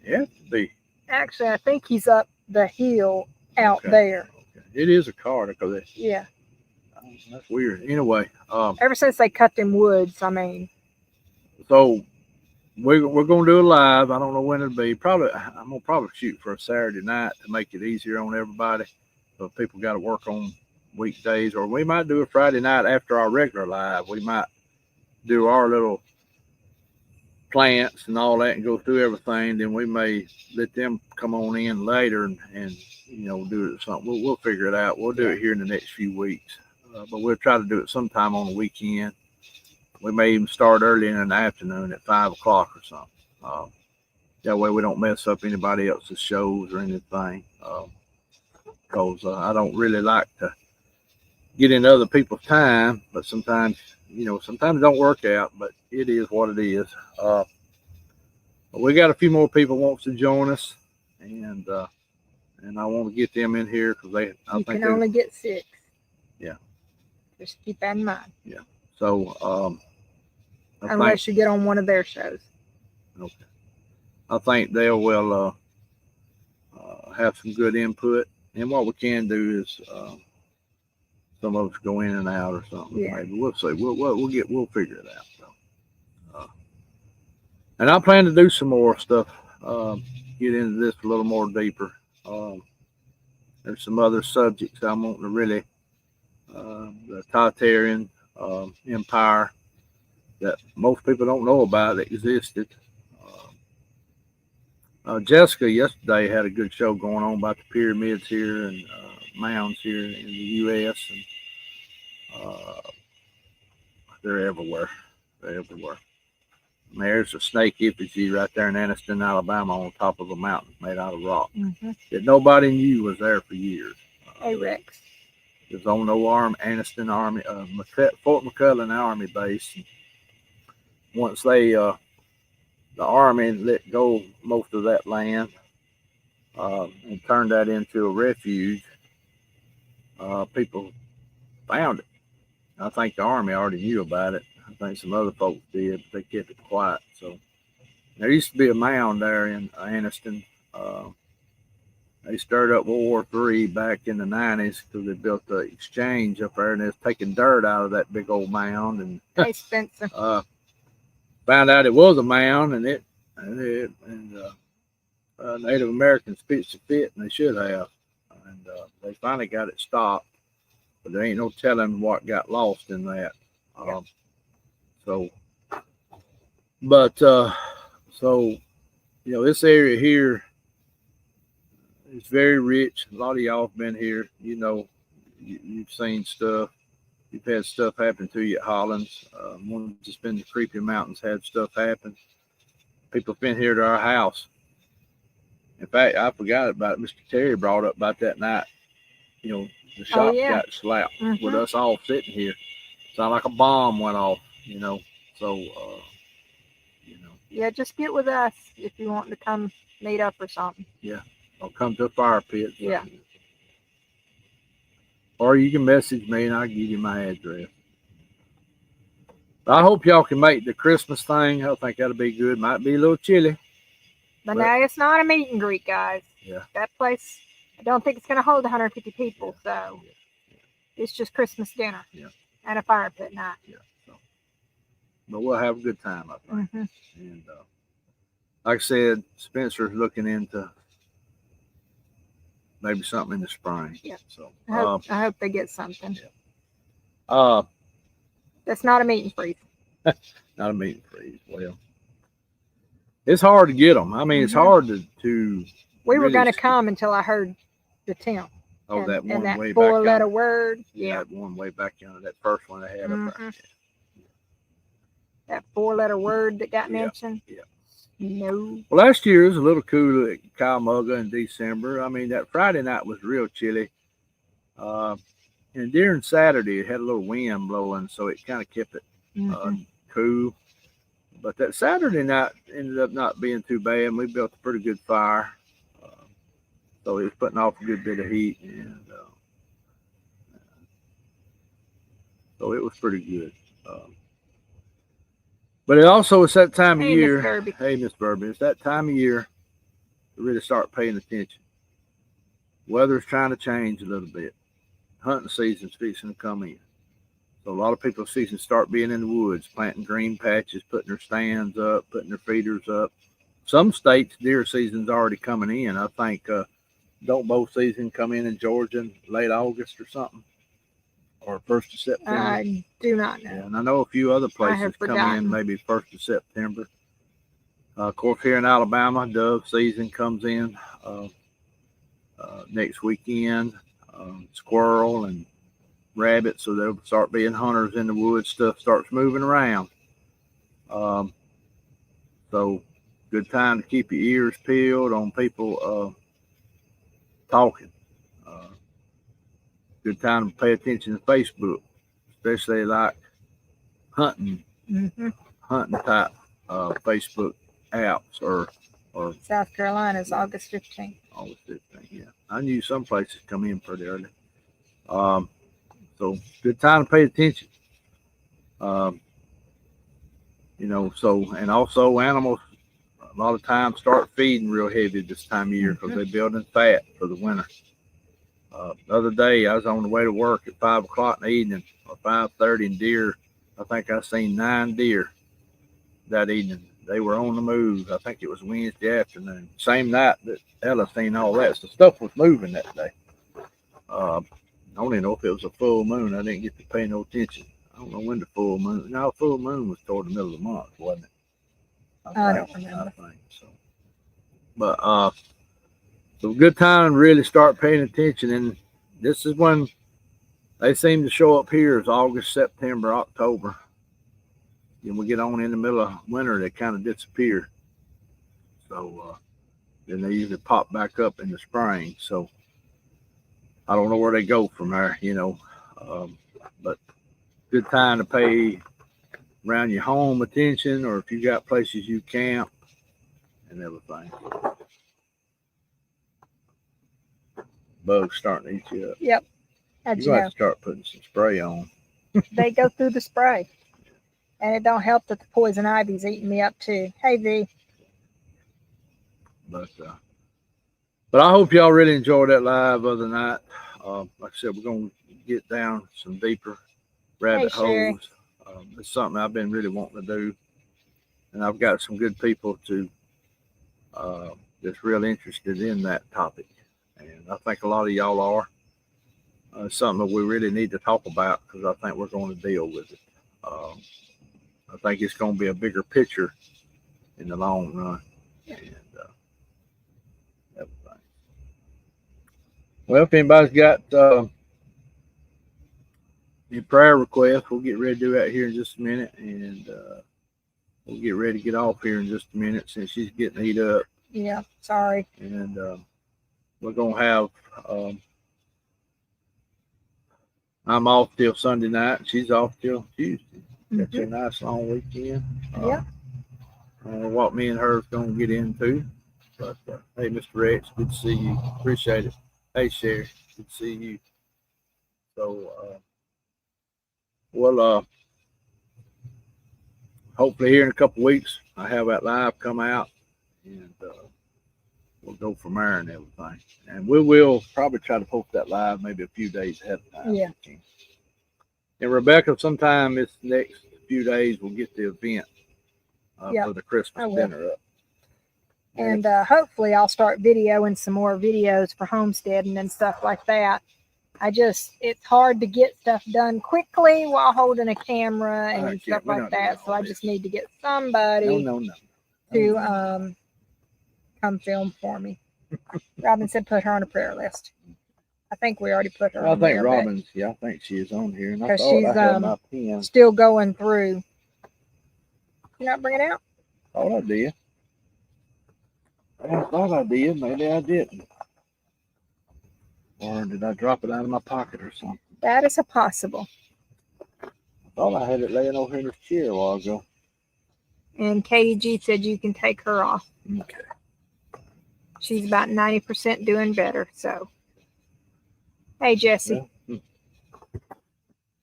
Yeah, to be. Actually, I think he's up the hill out there. Okay. It is a car because yeah. That's weird. Anyway, ever since they cut them woods, I mean. So we're gonna do a live. I don't know when it'll be. I'm gonna probably shoot for a Saturday night to make it easier on everybody. So if people got to work on weekdays, or we might do a Friday night after our regular live. We might do our little plants and all that and go through everything. Then we may let them come on in later and do it something. We'll figure it out. We'll do it here in the next few weeks, but we'll try to do it sometime on the weekend. We may even start early in the afternoon at 5 o'clock or something. That way we don't mess up anybody else's shows or anything. Because I don't really like to get in other people's time, but sometimes sometimes it don't work out, but it is what it is. We got a few more people wants to join us, and I want to get them in here because you can only get 6. Yeah. Just keep that in mind. Yeah. So unless you get on one of their shows. Okay. I think they will have some good input, and what we can do is some of us go in and out or something. Yeah. Maybe we'll see. We'll figure it out. So, and I plan to do some more stuff. Get into this a little more deeper. There's some other subjects I'm wanting to really the Tartarian Empire that most people don't know about that existed. Jessica yesterday had a good show going on about the pyramids here and mounds here in the U.S. and they're everywhere. They're everywhere. And there's a snake effigy right there in Anniston, Alabama, on top of a mountain made out of rock that nobody knew was there for years. Hey, Rex. It was on Anniston Army, Fort McClellan Army base. Once the Army let go most of that land and turned that into a refuge, people found it. I think the Army already knew about it. I think some other folks did, but they kept it quiet. So there used to be a mound there in Anniston. They stirred up World War III back in the 90s because they built the exchange up there, and they was taking dirt out of that big old mound. And hey, Spencer. Found out it was a mound, and Native Americans pitched a fit, and they should have. And they finally got it stopped, but there ain't no telling what got lost in that. So this area here is very rich. A lot of y'all have been here. You've seen stuff. You've had stuff happen to you at Hollins. One that's been the Creepy Mountains had stuff happen. People have been here to our house. In fact, I forgot about it. Mr. Terry brought up about that night. The shop got slapped with us all sitting here. Sounded like a bomb went off, So, Yeah, just get with us if you want to come meet up or something. Yeah. Or come to a fire pit. Yeah. Or you can message me and I'll give you my address. I hope y'all can make the Christmas thing. I think that'll be good. Might be a little chilly. But now it's not a meet and greet, guys. Yeah. That place, I don't think it's going to hold 150 people. So it's just Christmas dinner. Yeah. And a fire pit night. Yeah. But we'll have a good time, I think. And like I said, Spencer's looking into maybe something in the spring. Yeah. So I hope they get something. Yeah. That's not a meet and freeze. Not a meet and freeze. Well, it's hard to get them. I mean, it's hard to. We were going to come until I heard the temp. Oh, that one that way back. 4-letter word. Yeah. That one way back into that first one they had up there. That 4-letter word that got mentioned. Yeah. No. Well, last year was a little cool at Kyle in December. I mean, that Friday night was real chilly. And during Saturday, it had a little wind blowing, so it kind of kept it cool. But that Saturday night ended up not being too bad. We built a pretty good fire. So it was putting off a good bit of heat. And so it was pretty good. But it also is that time of year. Hey, Miss Burby, it's that time of year to really start paying attention. Weather's trying to change a little bit. Hunting season's fixing to come in. So a lot of people season start being in the woods, planting green patches, putting their stands up, putting their feeders up. Some states, deer season's already coming in. I think don't bow season come in Georgia in late August or something? Or 1st of September? I do not know. Yeah, and I know a few other places come in maybe 1st of September. Of course, here in Alabama, dove season comes in next weekend. Squirrel and rabbit, so there'll start being hunters in the woods. Stuff starts moving around. So good time to keep your ears peeled on people talking. Good time to pay attention to Facebook, especially like hunting type Facebook apps or South Carolina's August 15th. August 15th. Yeah, I knew some places come in pretty early. So good time to pay attention. You know, so and also animals a lot of times start feeding real heavy this time of year because they're building fat for the winter. The other day I was on the way to work at 5 o'clock in the evening or 5:30, and deer. I think I seen 9 deer that evening. They were on the move. I think it was Wednesday afternoon. Same night that Ella seen all that. So stuff was moving that day. I don't even know if it was a full moon. I didn't get to pay no attention. I don't know when the full moon. No, full moon was toward the middle of the month, wasn't it? I don't remember. I think so. But so good time to really start paying attention, and this is when they seem to show up here is August, September, October. Then we get on in the middle of winter, they kind of disappear. So then they usually pop back up in the spring. So I don't know where they go from there, you know. But good time to pay around your home attention, or if you got places you camp and everything. Bugs starting to eat you up. Yep. How'd You you have know? to start putting some spray on. They go through the spray. And it don't help that the poison ivy's eating me up too. Hey, V. But I hope y'all really enjoyed that live other night. Like I said, we're going to get down some deeper rabbit Sherry. holes. It's something I've been really wanting to do. And I've got some good people that's real interested in that topic. And I think a lot of y'all are. It's something that we really need to talk about because I think we're going to deal with it. I think it's going to be a bigger picture in the long run. And everything. Well, if anybody's got any prayer requests, we'll get ready to do that here in just a minute. And we'll get ready to get off here in just a minute since she's getting heat up. Yeah, sorry. And we're going to have, I'm off till Sunday night. She's off till Tuesday. Got a nice long weekend. Yeah. I don't know what me and her is going to get into. But hey, Mr. Rex, good to see you. Appreciate it. Hey, Sherry, good to see you. So, hopefully here in a couple weeks, I have that live come out, and we'll go from there and everything. And we will probably try to post that live maybe a few days ahead of time. Yeah. And Rebecca, sometime this next few days, we'll get the event for the Christmas dinner up. And hopefully I'll start videoing some more videos for homesteading and stuff like that. It's hard to get stuff done quickly while holding a camera and stuff like that. So I just need to get somebody to come film for me. Robin said put her on a prayer list. I think we already put her on there. I think she is on here. Because she's still going through. You not bring it out? Thought I did. I thought I did. Maybe I didn't. Or did I drop it out of my pocket or something? That is a possible. I thought I had it laying over in the chair a while ago. And Katie G said you can take her off. Okay. She's about 90% doing better. So, hey, Jesse. Yeah.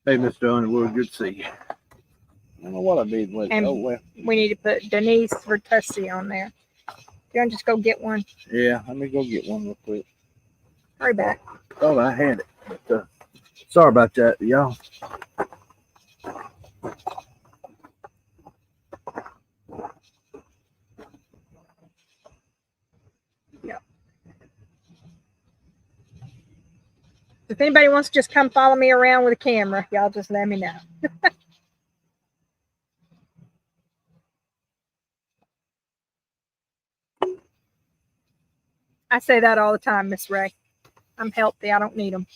Hey, Mr. Underwood. Good to see you. I don't know what I need with it. We need to put Denise Vertussi on there. You want to just go get one? Yeah, let me go get one real quick. Hurry back. Thought I had it. But, sorry about that, y'all. Yeah. If anybody wants to just come follow me around with a camera, y'all just let me know. I say that all the time, Miss Ray. I'm healthy. I don't need them.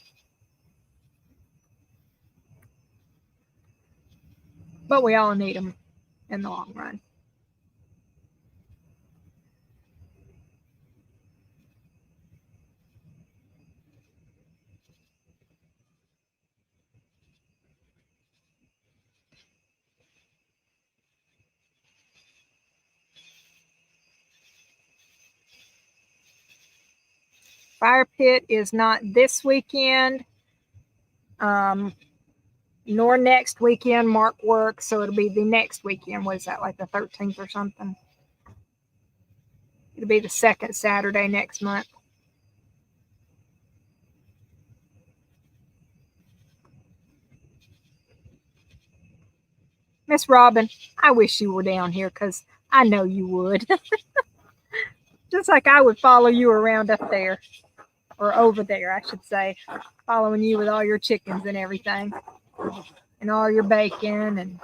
But we all need them in the long run. Fire pit is not this weekend, nor next weekend. Mark works, so it'll be the next weekend. What is that, like the 13th or something? It'll be the second Saturday next month. Miss Robin, I wish you were down here because I know you would. Just like I would follow you around up there, or over there, I should say, following you with all your chickens and everything, and all your bacon, and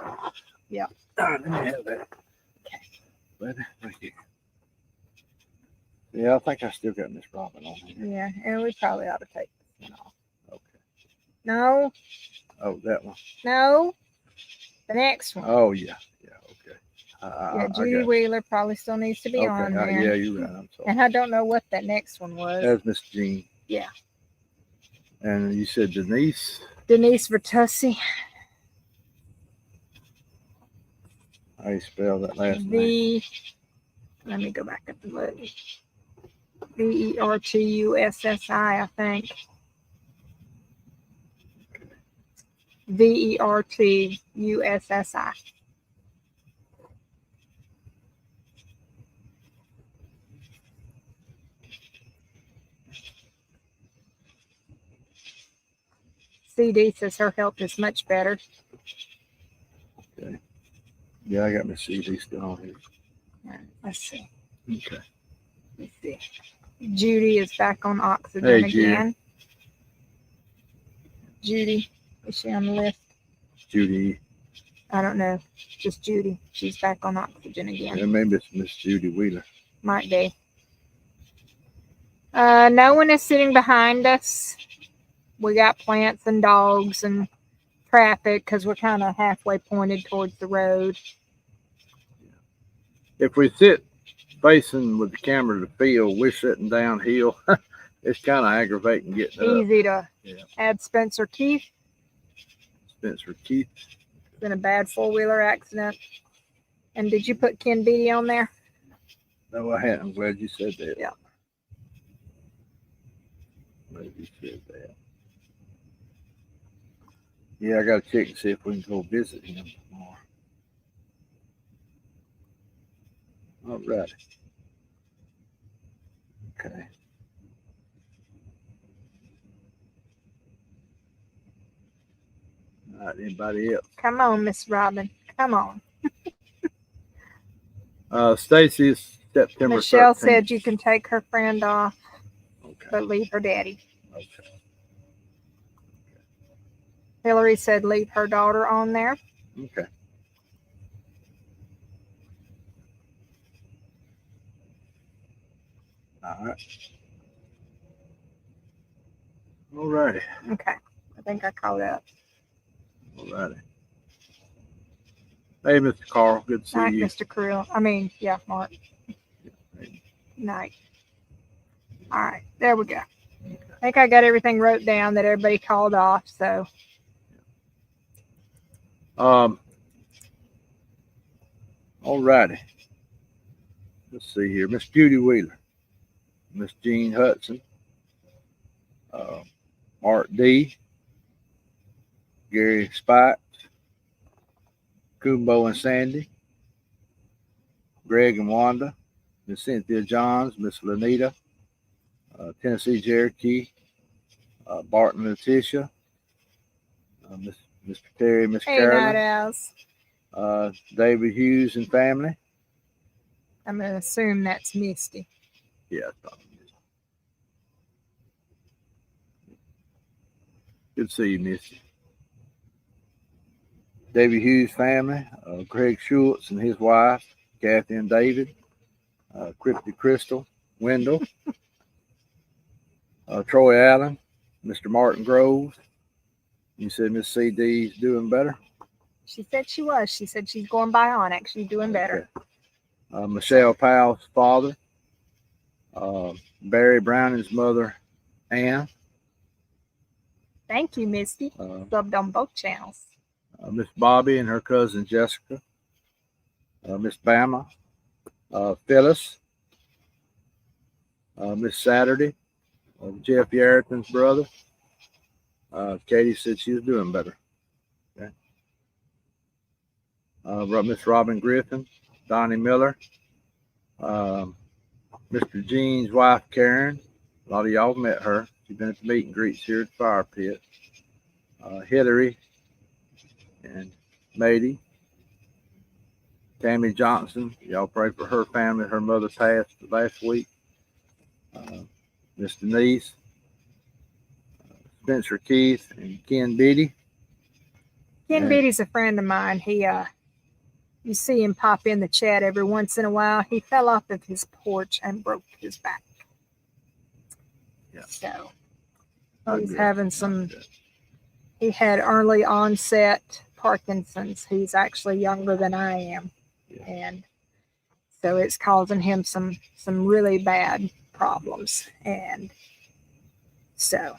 yeah. Let me have that. Okay. Right here. Yeah, I think I still got Miss Robin on here. Yeah, and we probably ought to take this one off. Okay. No. Oh, that one. No. The next one. Oh, yeah. Yeah, okay. Yeah, Judy Wheeler probably still needs to be on there. Yeah, you're right. I'm sorry. And I don't know what that next one was. That's Miss Jean. Yeah. And you said Denise? Denise Vertussi. How do you spell that last name? Let me go back up and look. Vertussi, I think. Vertussi. CD says her health is much better. Okay. Yeah, I got my CD still on here. All right, let's see. Okay. Let's see. Judy is back on oxygen again. Judy, is she on the list? Judy. I don't know. Just Judy. She's back on oxygen again. Yeah, maybe it's Miss Judy Wheeler. Might be. No one is sitting behind us. We got plants and dogs and traffic because we're kind of halfway pointed towards the road. If we sit facing with the camera to the field, we're sitting downhill. It's kind of aggravating getting up. Easy to add Spencer Keith. Spencer Keith. It's been a bad four-wheeler accident. And did you put Ken Beatty on there? No, I hadn't. I'm glad you said that. Yeah. Glad you said that. Yeah, I got to check and see if we can go visit him tomorrow. All right. Okay. All right, anybody else? Come on, Miss Robin. Come on. Stacy's September Michelle 13th. said you can take her friend off, Okay. but leave her daddy. Okay. Hillary said leave her daughter on there. Okay. All right. All righty. Okay. I think I caught up. All righty. Hey, Mr. Carl. Good to see Night, you. Mr. Krill. Mark. Night. All right. There we go. Okay. I think I got everything wrote down that everybody called off. So, All righty. Let's see here. Miss Judy Wheeler, Miss Jean Hudson, Mark D, Gary Spikes, Kumbo and Sandy, Greg and Wanda, Miss Cynthia Johns, Miss Lanita, Tennessee Cherokee, Barton and Letitia, Mr. Terry, Miss hey, Carolyn, Night Owls. David Hughes and family. I'm going to assume that's Misty. Yeah, I thought it was. Good to see you, Misty. David Hughes family, Greg Schultz and his wife, Kathy and David, Cryptid Crystal, Wendell, Troy Allen, Mr. Martin Groves. You said Miss CD's doing better? She said she was. She said she's going bionic. She's doing better. Okay. Michelle Powell's father, Barry Browning's mother, Ann. Thank you, Misty. Subbed on both channels. Miss Bobby and her cousin Jessica, Miss, Phyllis, Miss Saturday, Jeff Yarrington's brother. Katie said she was doing better. Okay. Miss Robin Griffin, Donnie Miller, Mr. Gene's wife, Karen. A lot of y'all have met her. She's been at the meet and greets here at the fire pit. Hillary and Mady. Tammy Johnson. Y'all pray for her family. Her mother passed last week. Miss Denise. Spencer Keith and Ken Beatty. Ken Beatty's a friend of mine. He you see him pop in the chat every once in a while. He fell off of his porch and broke his back. Yeah. So he's having some, he had early onset Parkinson's. He's actually younger than I am. Yeah. And so it's causing him some really bad problems. And so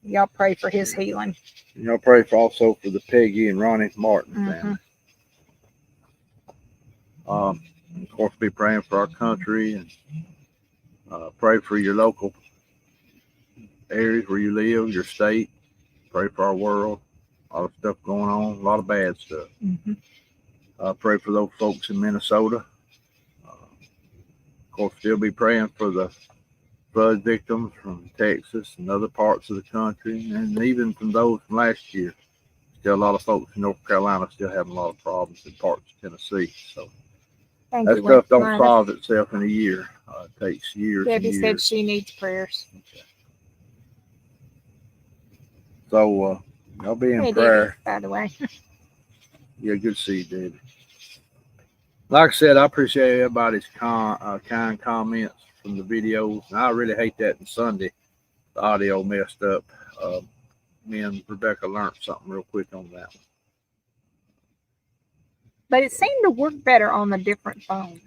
y'all pray for his healing. And y'all pray for also for the Peggy and Ronnie Martin family. Of course, be praying for our country and pray for your local areas where you live, your state. Pray for our world. A lot of stuff going on, a lot of bad stuff. Pray for those folks in Minnesota. Of course, still be praying for the flood victims from Texas and other parts of the country, and even from those from last year. Still a lot of folks in North Carolina still having a lot of problems in parts of Tennessee. So that stuff don't solve itself in a year. It takes years. Debbie said she needs prayers. Okay. So y'all be in Hey, prayer. Debbie, by the way. Yeah, good to see you, Debbie. Like I said, I appreciate everybody's kind comments from the videos. And I really hate that on Sunday. The audio messed up. Me and Rebecca learned something real quick on that one. But it seemed to work better on the different phones.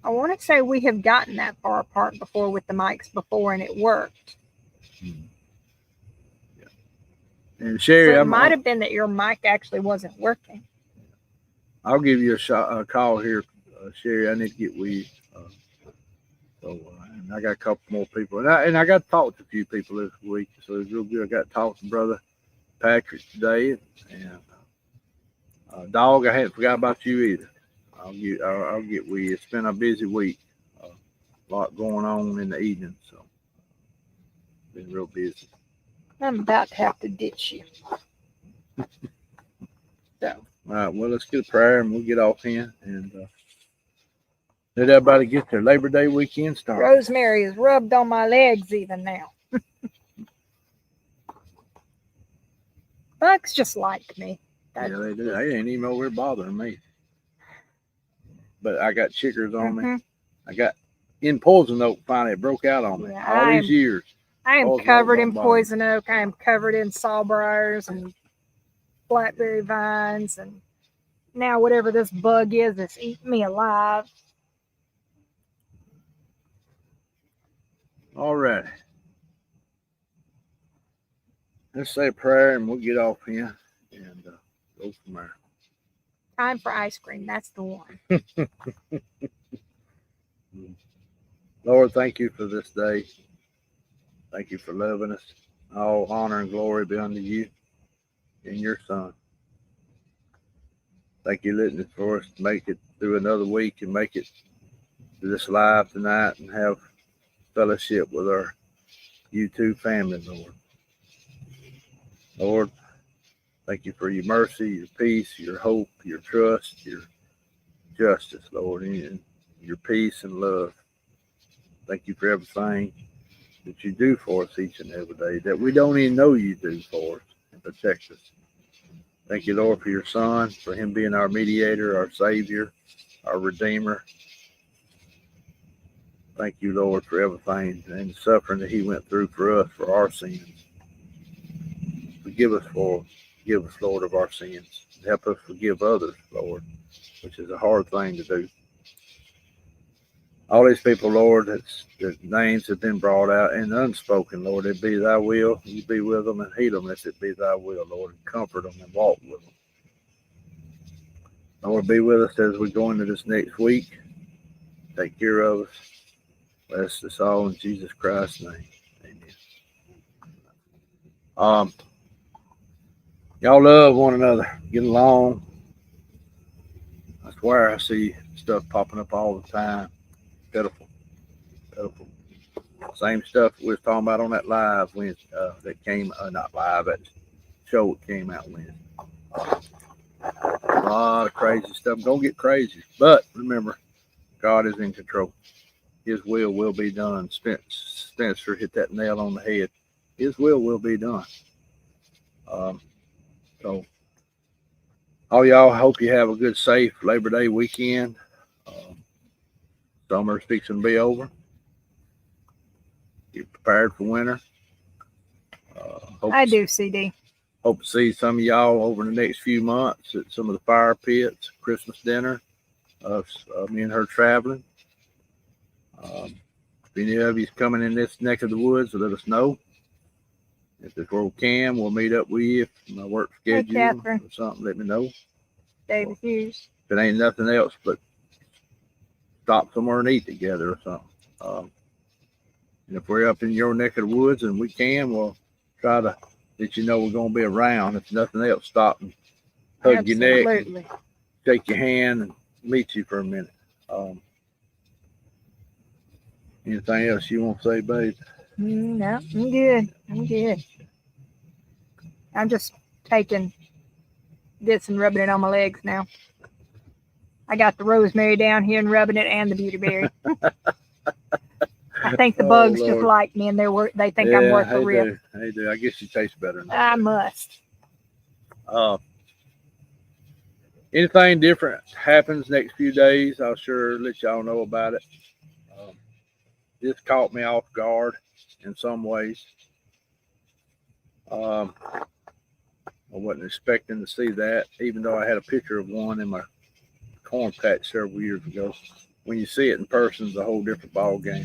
I want to say we have gotten that far apart before with the mics before, and it worked. Yeah. And Sherry, So it might have been that your mic actually wasn't working. I'll give you a call here, Sherry. I need to get with you. And I got a couple more people, and I got to talk to a few people this week, so it's real good. I got to talk to Brother Patrick today, and Dog, I hadn't forgot about you either. I'll get with you. It's been a busy week, a lot going on in the evening, so been real busy. I'm about to have to ditch you. So. All right, well, let's get a prayer and we'll get off here and let everybody get their Labor Day weekend started. Rosemary is rubbed on my legs even now. Bugs just like me. Yeah, they do. They ain't even over here bothering me. But I got chiggers on me. I got in poison oak finally. It broke out on me all these years. I am covered in poison oak. I am covered in sawbriars and blackberry vines, and now whatever this bug is, it's eating me alive. All right. Let's say a prayer and we'll get off here and go from there. Time for ice cream. That's the one. Lord, thank you for this day. Thank you for loving us. All honor and glory be unto you and your Son. Thank you, letting it for us to make it through another week and make it to this live tonight and have fellowship with our YouTube family, Lord. Lord, thank you for your mercy, your peace, your hope, your trust, your justice, Lord, and your peace and love. Thank you for everything that you do for us each and every day that we don't even know you do for us and protect us. Thank you, Lord, for your Son, for him being our mediator, our Savior, our Redeemer. Thank you, Lord, for everything and the suffering that he went through for us, for our sins. Forgive us, Lord, of our sins. Help us forgive others, Lord, which is a hard thing to do. All these people, Lord, their names have been brought out and unspoken, Lord. It be thy will. You be with them and heal them if it be thy will, Lord, and comfort them and walk with them. Lord, be with us as we go into this next week. Take care of us. Bless us all in Jesus Christ's name. Amen. Y'all love one another. Get along. I swear I see stuff popping up all the time. Pitiful. Pitiful. Same stuff we was talking about on that live Wednesday, that came, not live, that show that came out Wednesday. A lot of crazy stuff. Don't get crazy. But remember, God is in control. His will be done. Spencer hit that nail on the head. His will be done. So, all y'all, hope you have a good, safe Labor Day weekend. Summer's fixing to be over. Get prepared for winter. I do, CD. Hope to see some of y'all over the next few months at some of the fire pits, Christmas dinner, me and her traveling. If any of you's coming in this neck of the woods, let us know. If it's where we can, we'll meet up with you. If my work schedule or something, let me know. David Hughes. If it ain't nothing else but stop somewhere and eat together or something. And if we're up in your neck of the woods and we can, we'll try to let you know we're going to be around. If nothing else, stop and hug your neck, and shake your hand, and meet you for a minute. Anything else you want to say, babe? No, I'm good. I'm good. I'm just taking this and rubbing it on my legs now. I got the rosemary down here and rubbing it, and the beautyberry. I think the bugs just like me, and they think I'm worth the risk. They do. I guess you taste better now. I must. Anything different happens next few days, I'll sure let y'all know about it. This caught me off guard in some ways. I wasn't expecting to see that, even though I had a picture of one in my corn patch several years ago. When you see it in person, it's a whole different ball game.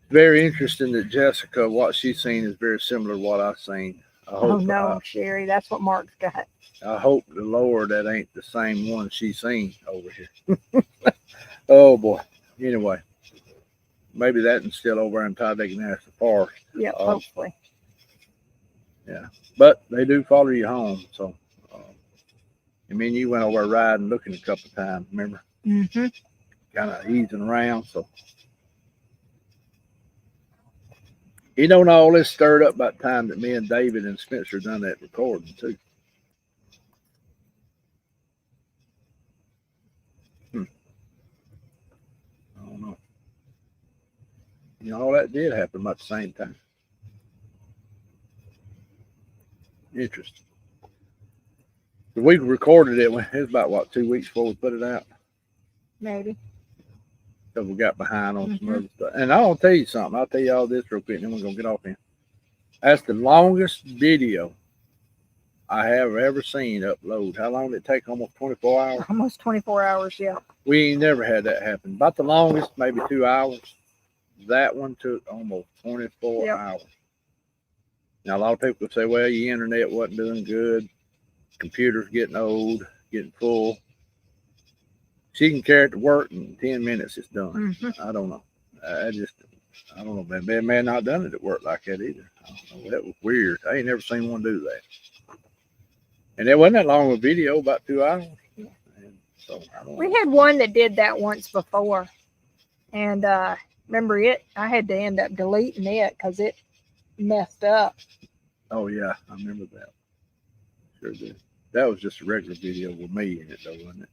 Very interesting that Jessica, what she's seen is very similar to what I've seen. Sherry, that's what Mark's got. I hope the Lord that ain't the same one she's seen over here. Oh boy. Anyway, maybe that's still over in Talladega National Forest. Yeah, hopefully. Yeah, but they do follow you home. So, you went over riding, looking a couple of times. Remember? Mm-hmm. Kind of easing around. So, all this stirred up about the time that me and David and Spencer done that recording too. I don't know. All that did happen about the same time. Interesting. We recorded it. It was about 2 weeks before we put it out. Maybe. Because we got behind on some other stuff. And I'll tell you something. I'll tell you all this real quick, and then we're gonna get off here. That's the longest video I have ever seen upload. How long did it take? Almost 24 hours? Almost 24 hours, yeah. We ain't never had that happen. About the longest, maybe 2 hours. That one took almost 24 hours. Now, a lot of people say, well, your internet wasn't doing good. Computer's getting old, getting full. She can carry it to work in 10 minutes, it's done. I don't know. I don't know. They may have not done it at work like that either. I don't know. That was weird. I ain't never seen one do that. And it wasn't that long of a video, about 2 hours. Yeah. And so, I don't know. We had one that did that once before. And remember it? I had to end up deleting it because it messed up. Oh, yeah. I remember that. Sure did. That was just a regular video with me in it, though, wasn't it?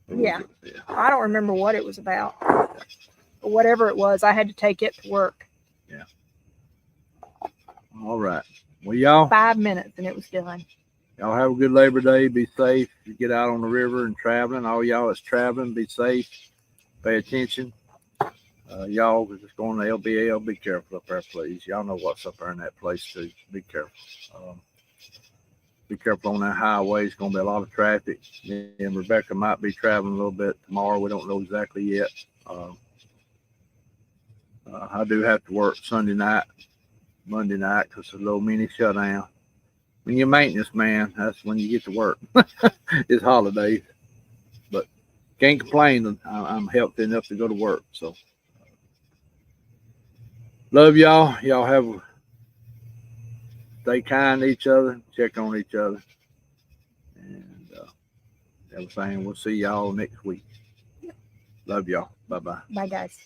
Yeah. I don't remember what it was about. But whatever it was, I had to take it to work. Yeah. All right. Well, y'all. 5 minutes and it was done. Y'all have a good Labor Day. Be safe. You get out on the river and traveling. All y'all that's traveling, be safe. Pay attention. Y'all just going to LBL. Be careful up there, please. Y'all know what's up there in that place, too. Be careful. Be careful on that highway. It's going to be a lot of traffic. And Rebecca might be traveling a little bit tomorrow. We don't know exactly yet. I do have to work Sunday night, Monday night, because it's a little mini shutdown. When you're maintenance man, that's when you get to work. It's holidays. But can't complain. I'm healthy enough to go to work. So Love y'all. Y'all stay kind to each other. Check on each other. And everything. We'll see y'all next week. Love y'all. Bye-bye. Bye, guys.